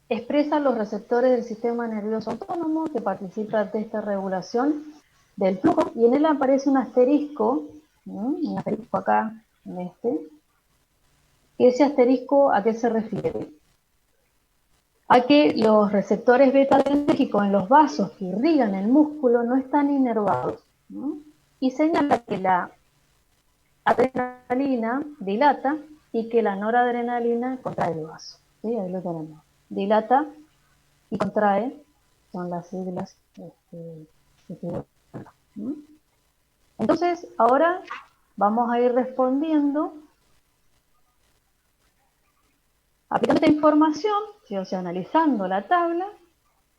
expresa los receptores del sistema nervioso autónomo que participan de esta regulación del flujo, y en él aparece un asterisco acá, en este, y ese asterisco, ¿a qué se refiere? a que los receptores beta-adrenérgicos en los vasos que irrigan el músculo no están inervados, ¿no? Y señala que la adrenalina dilata y que la noradrenalina contrae el vaso. ¿Sí? Ahí lo tenemos. Dilata y contrae, son las siglas ¿Mm? Entonces, ahora vamos a ir respondiendo aplicando esta información, o sea, analizando la tabla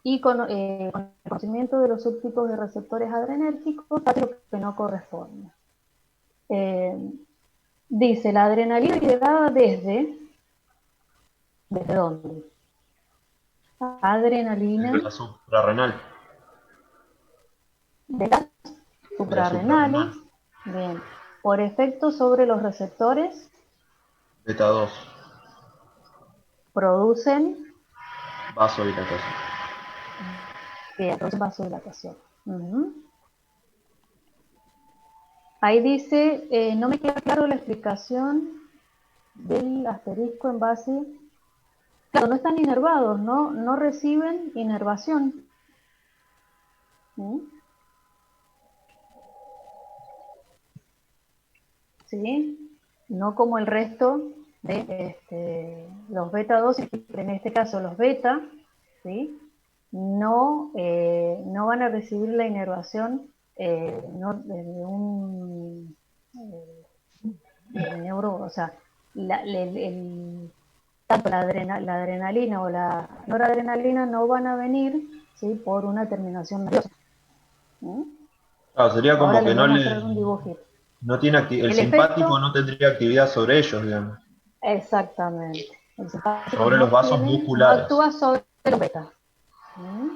y con el conocimiento de los subtipos de receptores adrenérgicos, lo que no corresponde. Dice, la adrenalina liberada ¿desde dónde? Adrenalina La suprarrenal. de las suprarrenales, bien, por efecto sobre los receptores Beta 2. producen Vasodilatación. bien, producen vasodilatación. Ahí dice, no me queda claro la explicación del asterisco en base. Claro, no están inervados, no reciben inervación. ¿Sí? No como el resto de los beta 2, en este caso los beta, ¿sí? No van a recibir la inervación de un neuro, o sea, tanto la adrenalina o la noradrenalina no van a venir, ¿sí? Por una terminación nerviosa. Claro, sería Ahora como que les voy a mostrar un dibujito. no tiene el simpático no tendría actividad sobre ellos, digamos. Exactamente. El simpático Sobre los vasos no musculares. actúa sobre los beta.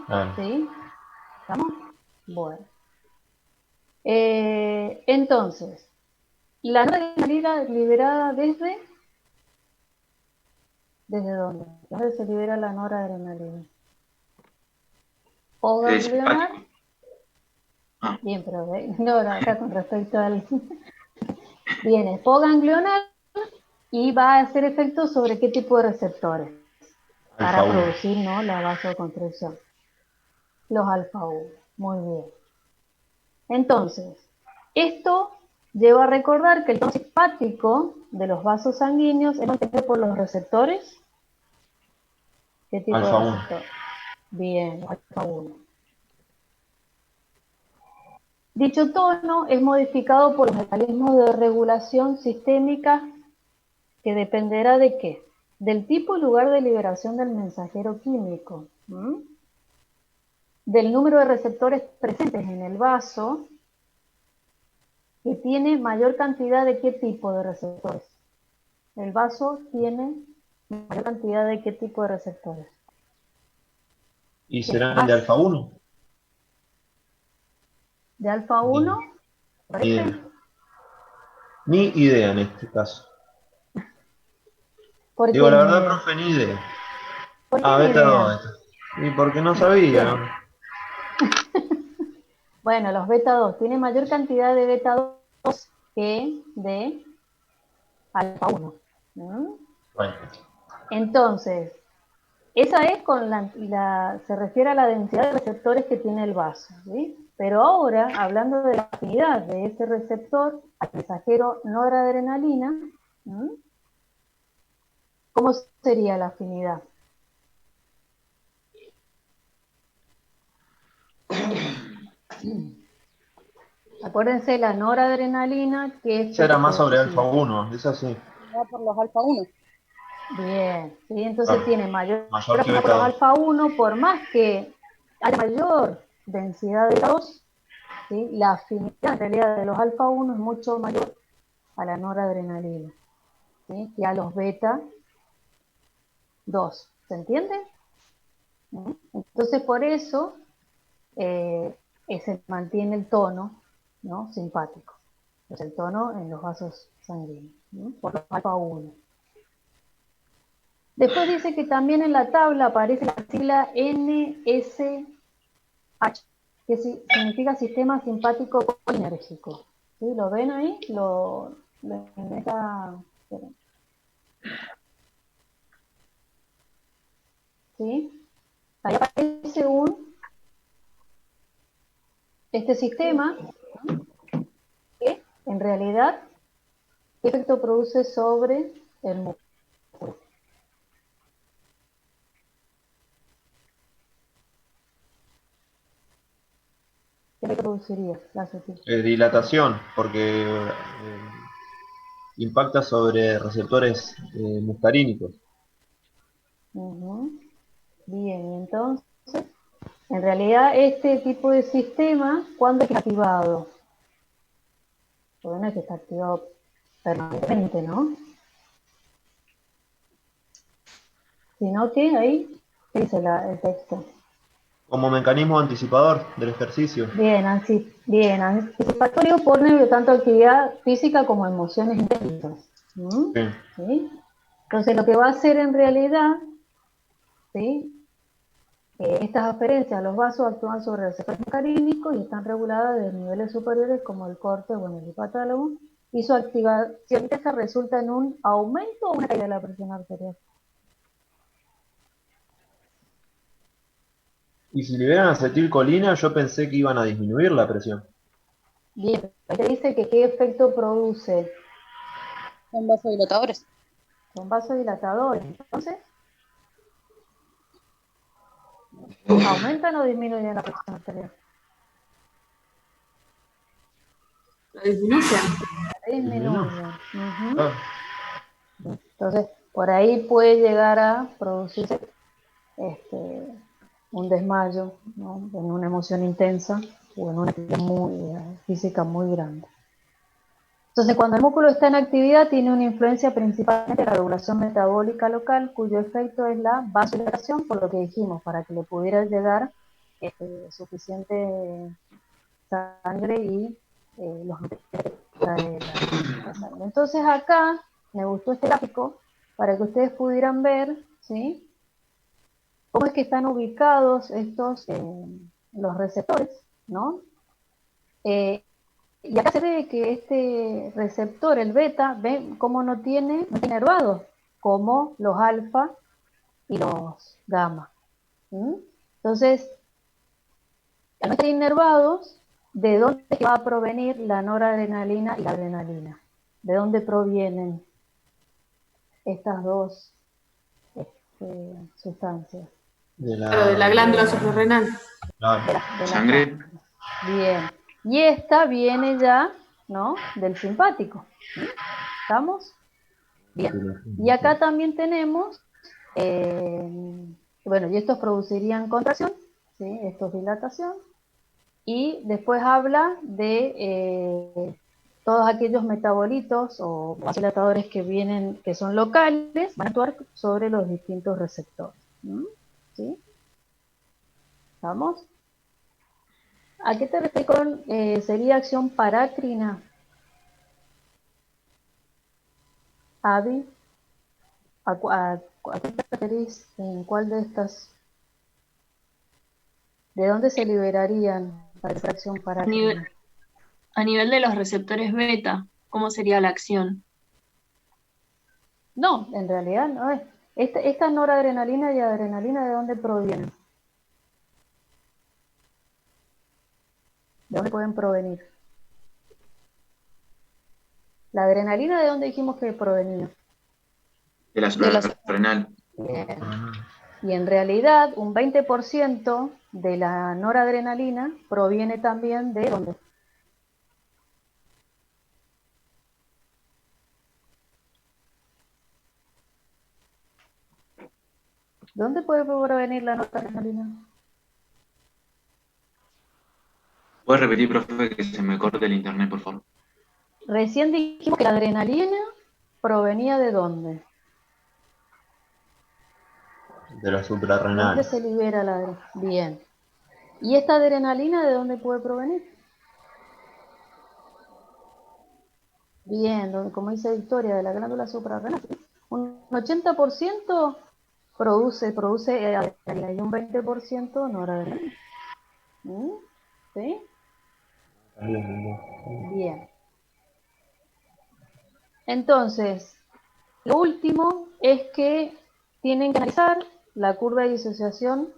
Ah. ¿Sí? ¿Estamos? Bueno. Entonces, la noradrenalina liberada ¿desde dónde? ¿Dónde se libera la noradrenalina? Postganglionar. Bien, pero no, acá con respecto al... Bien, es postganglionar y va a hacer efecto sobre qué tipo de receptores para producir, ¿no?, la vasoconstricción. Los alfa-1. Muy bien. Entonces, esto lleva a recordar que el tono simpático de los vasos sanguíneos es mantenido por los receptores. ¿Qué tipo de receptor? Bien, alfa-1. Dicho tono es modificado por los mecanismos de regulación sistémica que dependerá de ¿qué? Del tipo y lugar de liberación del mensajero químico, del número de receptores presentes en el vaso, que tiene mayor cantidad de ¿qué tipo de receptores? El vaso tiene mayor cantidad de ¿qué tipo de receptores? ¿Y serán de alfa-1? ¿De alfa-1? Ni idea en este caso. Digo, la verdad, profe, ni idea. Beta 2. Y porque no sabía. Bueno, los beta 2 tienen mayor cantidad de beta 2 que de alfa 1. Bueno. Entonces, esa es con se refiere a la densidad de receptores que tiene el vaso, ¿sí? Pero ahora, hablando de la afinidad de ese receptor al mensajero noradrenalina, ¿cómo sería la afinidad? Acuérdense, la noradrenalina que es... Era más sobre alfa-1, es así. Va por los alfa-1. Bien, ¿sí? Entonces tiene mayor que por los alfa-1, por más que haya mayor densidad de 2, ¿sí? La afinidad en realidad de los alfa-1 es mucho mayor a la noradrenalina, ¿sí?, que a los beta 2. ¿Se entiende? Entonces por eso se mantiene el tono, ¿no?, simpático. Es el tono en los vasos sanguíneos, por los alfa-1. Después dice que también en la tabla aparece la sigla NSH, que significa sistema simpático colinérgico. ¿Sí? ¿Lo ven ahí? ¿sí? Ahí aparece este sistema que en realidad, ¿qué efecto produce sobre el músculo? ¿Qué efecto produciría la acetil? Dilatación, porque impacta sobre receptores muscarínicos. Ujú. Bien, entonces, en realidad este tipo de sistema, ¿cuándo es activado? Porque no es que está activado permanentemente, ¿no? Sino que ahí, ¿qué dice el texto? Como mecanismo anticipador del ejercicio. Bien, anticipatorio pone tanto actividad física como emociones intensas. ¿Mm? Sí. ¿Sí? Entonces lo que va a hacer en realidad, ¿sí? Estas aferencias a los vasos actúan sobre receptores muscarínicos y están reguladas de niveles superiores como el córtex o el hipotálamo, y su activación intensa resulta en un aumento o una caída de la presión arterial. Y si liberan acetilcolina, yo pensé que iban a disminuir la presión. Bien, ahí te dice que qué efecto produce. Son vasodilatadores. Son vasodilatadores. Entonces, ¿aumentan o disminuyen la presión arterial? La disminuyen. Disminuyen. Ujú. Ah, Entonces, por ahí puede llegar a producirse un desmayo, ¿no? En una emoción intensa o en una actividad física muy grande. Entonces, cuando el músculo está en actividad, tiene una influencia principalmente en la regulación metabólica local, cuyo efecto es la vasodilatación, por lo que dijimos, para que le pudiera llegar suficiente sangre y los nutrientes que trae la sangre. Entonces, acá me gustó este gráfico para que ustedes pudieran ver, ¿sí?, cómo es que están ubicados los receptores, ¿no? Y acá se ve que este receptor, el beta, ven cómo no tiene nervados, como los alfa y los gamma. ¿Mm? Entonces, al no estar inervados, ¿de dónde va a provenir la noradrenalina y la adrenalina? ¿De dónde provienen estas dos sustancias? Claro, de la glándula suprarrenal. claro. De la ¿Sangre? Bien. Y esta viene ya, ¿no?, del simpático. ¿Estamos? Bien. Y acá también tenemos, bueno, y estos producirían contracción, ¿sí? Esto es dilatación. Y después habla de todos aquellos metabolitos o vasodilatadores que son locales, van a actuar sobre los distintos receptores. ¿Sí? ¿Estamos? ¿A qué te refieres con sería acción parácrina? Avi, ¿a qué te referís? ¿En cuál de estas? ¿De dónde se liberarían para esa acción parácrina? A nivel de los receptores beta, ¿cómo sería la acción? No, en realidad no es. Esta noradrenalina y adrenalina, ¿de dónde provienen? ¿De dónde pueden provenir? ¿La adrenalina de dónde dijimos que provenía? De la suprarrenal. Bien. Y en realidad un 20% de la noradrenalina proviene también de ¿dónde? ¿Dónde puede provenir la noradrenalina? ¿Puedes repetir, profe, que se me corte el internet, por favor? Recién dijimos que la adrenalina provenía de ¿dónde? De la ¿Dónde suprarrenal. se libera la adrenalina? Bien. ¿Y esta adrenalina de dónde puede provenir? Bien, como dice Victoria, de la glándula suprarrenal. Un 80% produce adrenalina y un 20% noradrenalina. ¿Sí? Bien. Entonces, lo último es que tienen que analizar la curva de disociación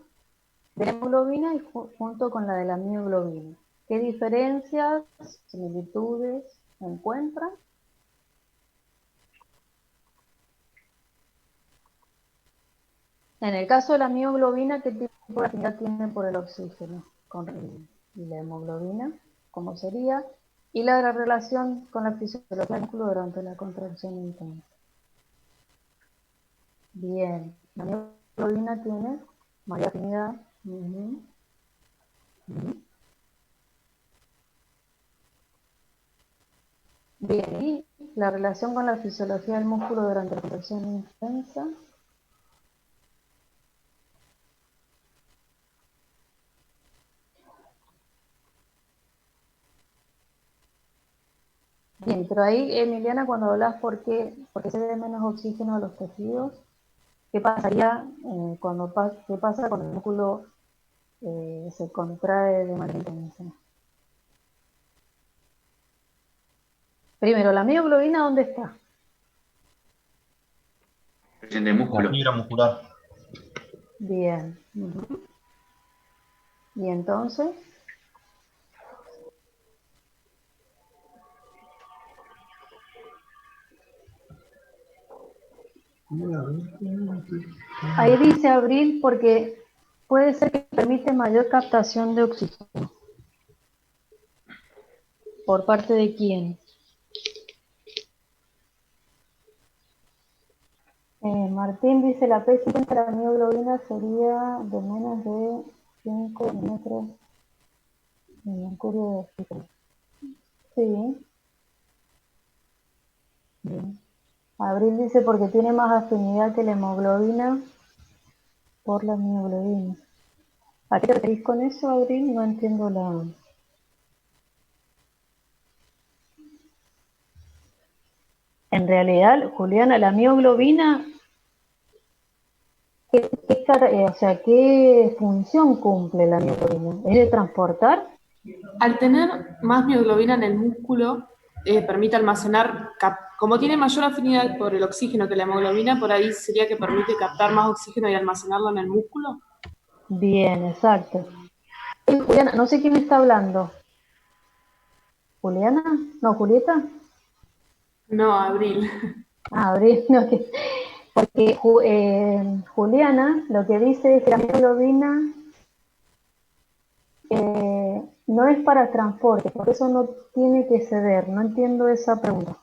de la hemoglobina y junto con la de la mioglobina. ¿Qué diferencias, similitudes encuentran? En el caso de la mioglobina, ¿qué tipo de afinidad tiene por el oxígeno? Y la hemoglobina, ¿cómo sería? Y la relación con la fisiología del músculo durante la contracción intensa. Bien, la mioglobina tiene mayor afinidad. Bien, y la relación con la fisiología del músculo durante la contracción intensa. Bien, pero ahí, Emiliana, cuando hablas por qué se dé menos oxígeno a los tejidos, ¿qué pasaría qué pasa cuando el músculo se contrae de manera intensa? Primero, ¿la mioglobina dónde está? Presente La músculo. fibra muscular. Bien. Y entonces, ahí dice Abril porque puede ser que permite mayor captación de oxígeno. ¿Por parte de quién? Martín dice la P50 de la mioglobina sería de menos de 5 milímetros de mercurio de oxígeno. Sí. Bien. Abril dice porque tiene más afinidad que la hemoglobina por la mioglobina. ¿A qué te referís con eso, Abril? No entiendo la... En realidad, Juliana, la mioglobina, ¿qué función cumple la mioglobina? ¿Es de transportar? Al tener más mioglobina en el músculo, permite almacenar, como tiene mayor afinidad por el oxígeno que la hemoglobina, por ahí sería que permite captar más oxígeno y almacenarlo en el músculo. Bien, exacto. Juliana, no sé quién está hablando. ¿Juliana? No, ¿Julieta? No, Abril. Ah, Abril, no, porque Juliana lo que dice es que la mioglobina no es para transporte, por eso no tiene que ceder. No entiendo esa pregunta.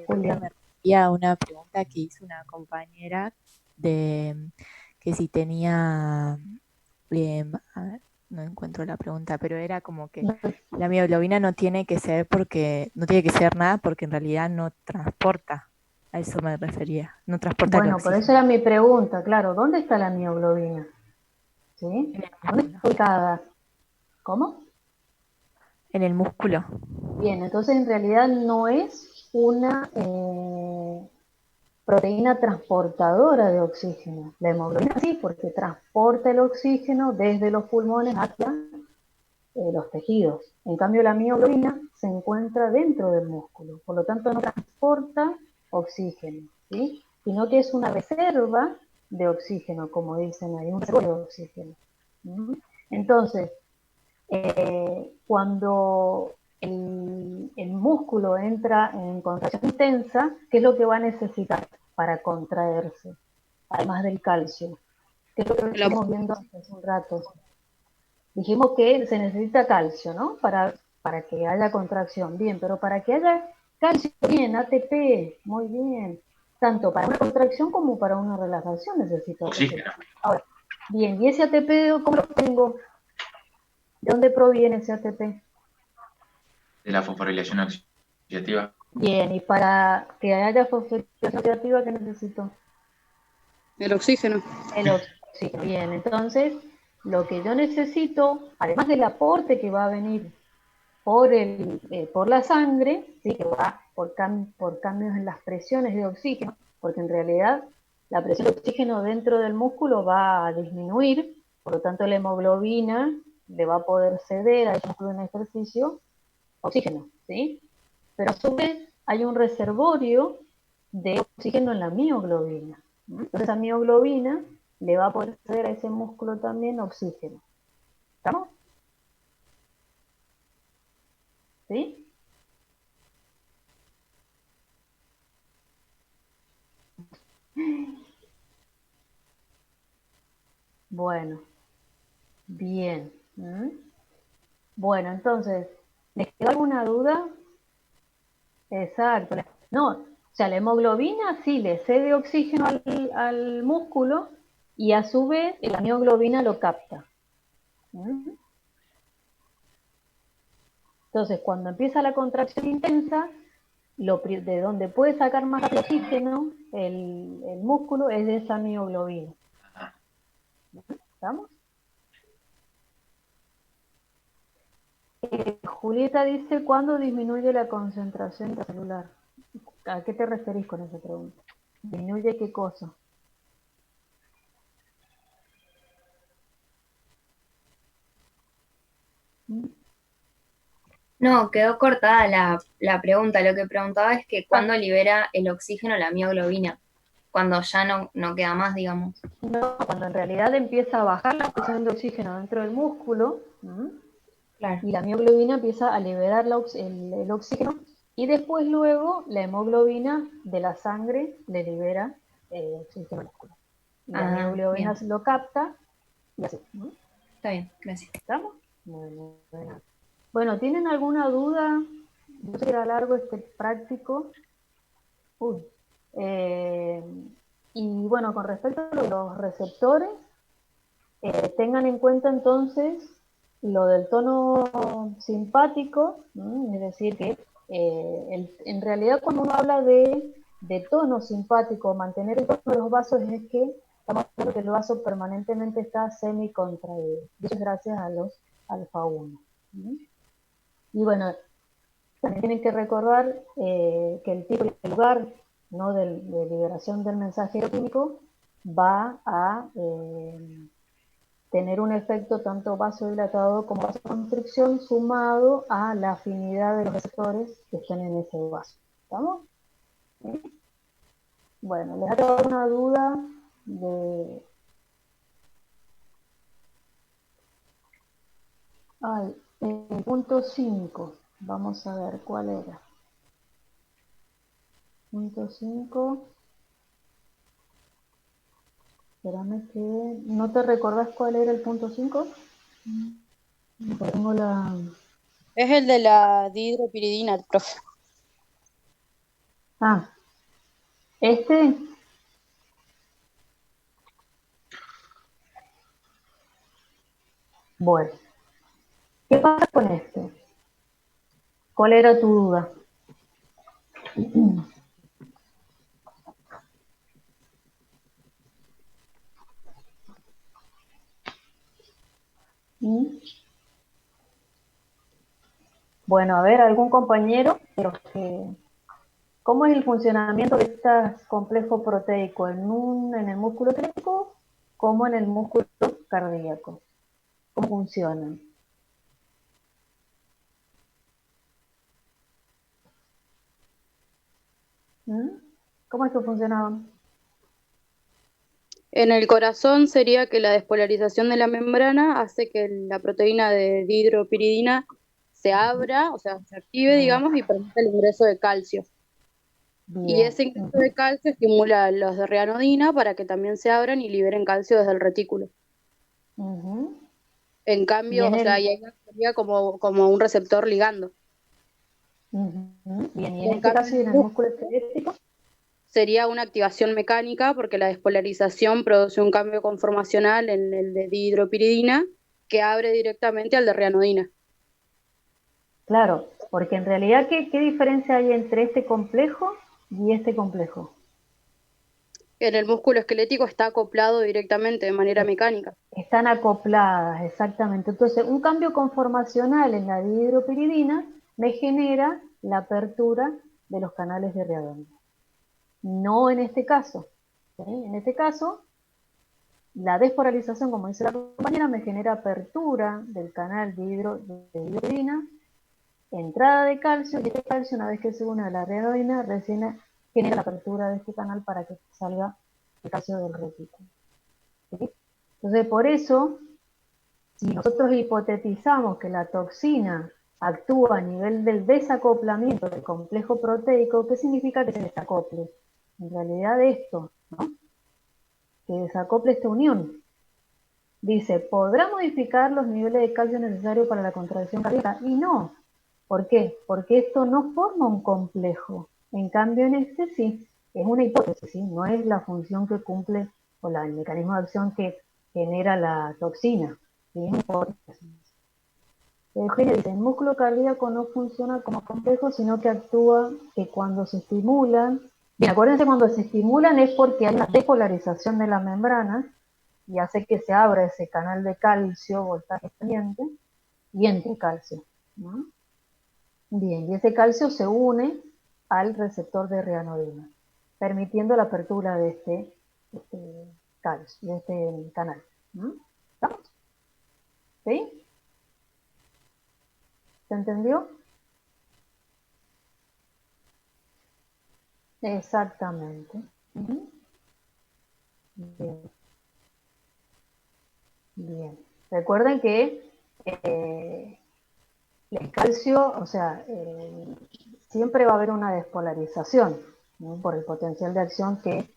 Bueno, me refería a una pregunta que hizo una compañera de que si tenía, a ver, no encuentro la pregunta, pero era como que la mioglobina no tiene que ser nada porque en realidad no transporta. A eso me refería, no transporta el Bueno, por eso oxígeno era mi pregunta, claro, ¿dónde está la mioglobina? ¿Sí? en el ¿Dónde está músculo. ubicada? ¿Cómo? En el músculo. Bien, entonces en realidad no es una proteína transportadora de oxígeno. La hemoglobina sí, porque transporta el oxígeno desde los pulmones hacia los tejidos. En cambio, la mioglobina se encuentra dentro del músculo, por lo tanto no transporta oxígeno, ¿sí? Sino que es una reserva de oxígeno, como dicen ahí, un reservorio de oxígeno. ¿Mm? Entonces, cuando el músculo entra en contracción intensa, ¿qué es lo que va a necesitar para contraerse? Además del calcio. ¿Qué es lo que estamos viendo hace un rato? Dijimos que se necesita calcio, ¿no? Para que haya contracción. Bien, pero para que haya calcio, bien, ATP, muy bien. Tanto para una contracción como para una relajación necesito ATP. Oxígeno. Ahora, bien, ¿y ese ATP cómo lo tengo? ¿De dónde proviene ese ATP? De la fosforilación oxidativa. Bien, y para que haya fosforilación oxidativa, ¿qué necesito? El oxígeno. El oxígeno. Bien, entonces, lo que yo necesito, además del aporte que va a venir por la sangre, ¿sí? Que va por cambios en las presiones de oxígeno, porque en realidad la presión de oxígeno dentro del músculo va a disminuir, por lo tanto la hemoglobina le va a poder ceder al músculo en ejercicio oxígeno, ¿sí? Pero a su vez hay un reservorio de oxígeno en la mioglobina. Entonces esa mioglobina le va a poder ceder a ese músculo también oxígeno. ¿Estamos? ¿Sí? Bueno, bien. Bueno, entonces, ¿les quedó alguna duda? Exacto. No, o sea, la hemoglobina sí le cede oxígeno al músculo y a su vez la mioglobina lo capta. Entonces, cuando empieza la contracción intensa, de donde puede sacar más oxígeno el músculo es de esa mioglobina. ¿Estamos? Julieta dice, ¿cuándo disminuye la concentración intracelular? ¿A qué te referís con esa pregunta? ¿Disminuye qué cosa? No, quedó cortada la pregunta. Lo que preguntaba es que cuándo libera el oxígeno la mioglobina, cuando ya no queda más, digamos. No, cuando en realidad empieza a bajar la presión de oxígeno dentro del músculo, Claro. y la mioglobina empieza a liberar el oxígeno, y después luego la hemoglobina de la sangre le libera oxígeno al músculo. Y la mioglobina bien. lo capta, y así. Está bien, gracias. ¿Estamos? Bueno, ¿tienen alguna duda? No sé si era largo este práctico. Y bueno, con respecto a los receptores, tengan en cuenta entonces lo del tono simpático, es decir, que en realidad cuando uno habla de tono simpático, mantener el tono de los vasos, es que estamos hablando que el vaso permanentemente está semicontraído. Eso es gracias a los alfa 1. Y bueno, también tienen que recordar que el tipo y el lugar, ¿no?, de liberación del mensaje químico va a tener un efecto tanto vasodilatador como vasoconstricción sumado a la afinidad de los receptores que estén en ese vaso. ¿Estamos? ¿Sí? Bueno, ¿les ha quedado alguna duda de... el punto 5. Vamos a ver cuál era. Punto 5. Espérame que... ¿No te recordás cuál era el punto 5? Tengo la... Es el de la dihidropiridina, profe. Ah, este... Bueno, ¿qué pasa con este? ¿Cuál era tu duda? Bueno, a ver, ¿algún compañero? ¿Cómo es el funcionamiento de este complejo proteico en el músculo esquelético como en el músculo cardíaco? ¿Cómo funcionan? ¿Cómo es que funcionaban? En el corazón sería que la despolarización de la membrana hace que la proteína de dihidropiridina se abra, o sea, se active, digamos, y permite el ingreso de calcio. Bien. Y ese ingreso de calcio estimula los de reanodina para que también se abran y liberen calcio desde el retículo. En cambio, o sea, y ahí sería como un receptor ligando. Bien, y en este caso, ¿y en el músculo esquelético? Sería una activación mecánica porque la despolarización produce un cambio conformacional en el de dihidropiridina que abre directamente al de reanodina. Claro, porque en realidad, ¿qué diferencia hay entre este complejo y este complejo? En el músculo esquelético está acoplado directamente de manera mecánica. Están acopladas, exactamente. Entonces, un cambio conformacional en la dihidropiridina me genera la apertura de los canales de reanodina. No en este caso. ¿Sí? En este caso, la despolarización, como dice la compañera, me genera apertura del canal de dihidropiridina entrada de calcio, y este calcio, una vez que se une a la renina, recién genera la apertura de este canal para que salga el calcio del retículo. ¿Sí? Entonces, por eso, si nosotros hipotetizamos que la toxina actúa a nivel del desacoplamiento del complejo proteico, ¿qué significa que se desacople? En realidad esto, ¿no? Que desacople esta unión. Dice, ¿podrá modificar los niveles de calcio necesarios para la contracción cardíaca? Y no. ¿Por qué? Porque esto no forma un complejo. En cambio, en este sí, es una hipótesis, ¿sí? No es la función que cumple o el mecanismo de acción que genera la toxina. ¿Sí? Es una hipótesis. Eugenia dice, el músculo cardíaco no funciona como complejo, sino que actúa que cuando se estimulan, bien, acuérdense, cuando se estimulan es porque hay una depolarización de la membrana y hace que se abra ese canal de calcio, voltaje caliente, y entre calcio, ¿no? Bien, y ese calcio se une al receptor de reanodina, permitiendo la apertura de este calcio, de este canal, ¿no? ¿Estamos? ¿Sí? ¿Se entendió? Exactamente. Ujú. Bien. Bien. Recuerden que el calcio, o sea, siempre va a haber una despolarización, ¿no? Por el potencial de acción que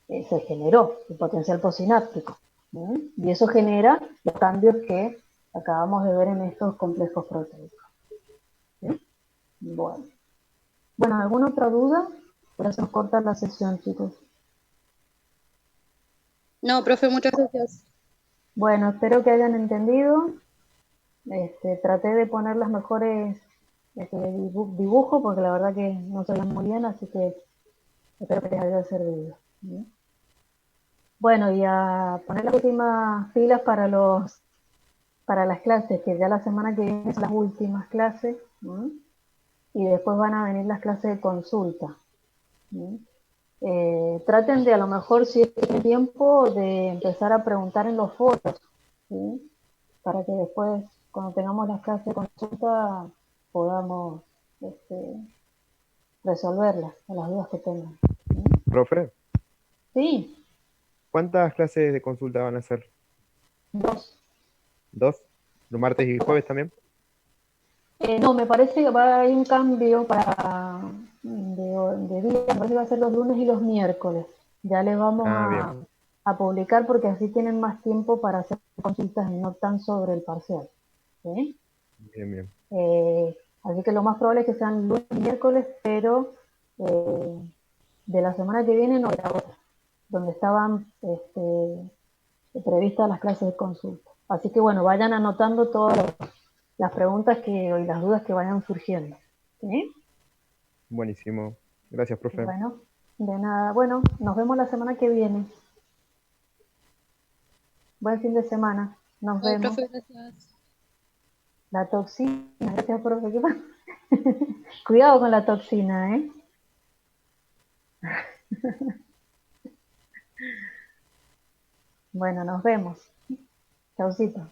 se generó, el potencial posináptico, ¿no? Y eso genera los cambios que acabamos de ver en estos complejos proteicos. ¿Sí? Bueno. Bueno, ¿alguna otra duda? Por eso nos corta la sesión, chicos. No, profe, muchas gracias. Bueno, espero que hayan entendido. Traté de poner las mejores dibujos porque la verdad que no se ven muy bien, así que espero que les haya servido. ¿Sí? Bueno, y a poner las últimas pilas para las clases, que ya la semana que viene son las últimas clases, ¿no? Y después van a venir las clases de consulta, ¿no? Traten de, a lo mejor, si tienen tiempo, de empezar a preguntar en los foros, ¿sí? Para que después, cuando tengamos las clases de consulta, podamos resolverlas, las dudas que tengan. ¿Sí? Profe, Sí, ¿cuántas clases de consulta van a hacer? 2. ¿Dos? ¿Los martes y jueves también? No, me parece que va a haber un cambio de día, me parece que va a ser los lunes y los miércoles. Ya les vamos Ah, bien, a publicar porque así tienen más tiempo para hacer consultas y no tan sobre el parcial. ¿Sí? bien, bien. Así que lo más probable es que sean lunes y miércoles, pero de la semana que viene no era otra, donde estaban previstas las clases de consulta. Así que bueno, vayan anotando todas las preguntas y las dudas que vayan surgiendo. ¿Sí? Buenísimo. Gracias, profe. Bueno, de nada. Bueno, nos vemos la semana que viene. Buen fin de semana. Nos Ay, vemos. profe, gracias. La toxina, gracias profe. ¿Qué pasa? Cuidado con la toxina, ¿eh? Bueno, nos vemos. Chaucito.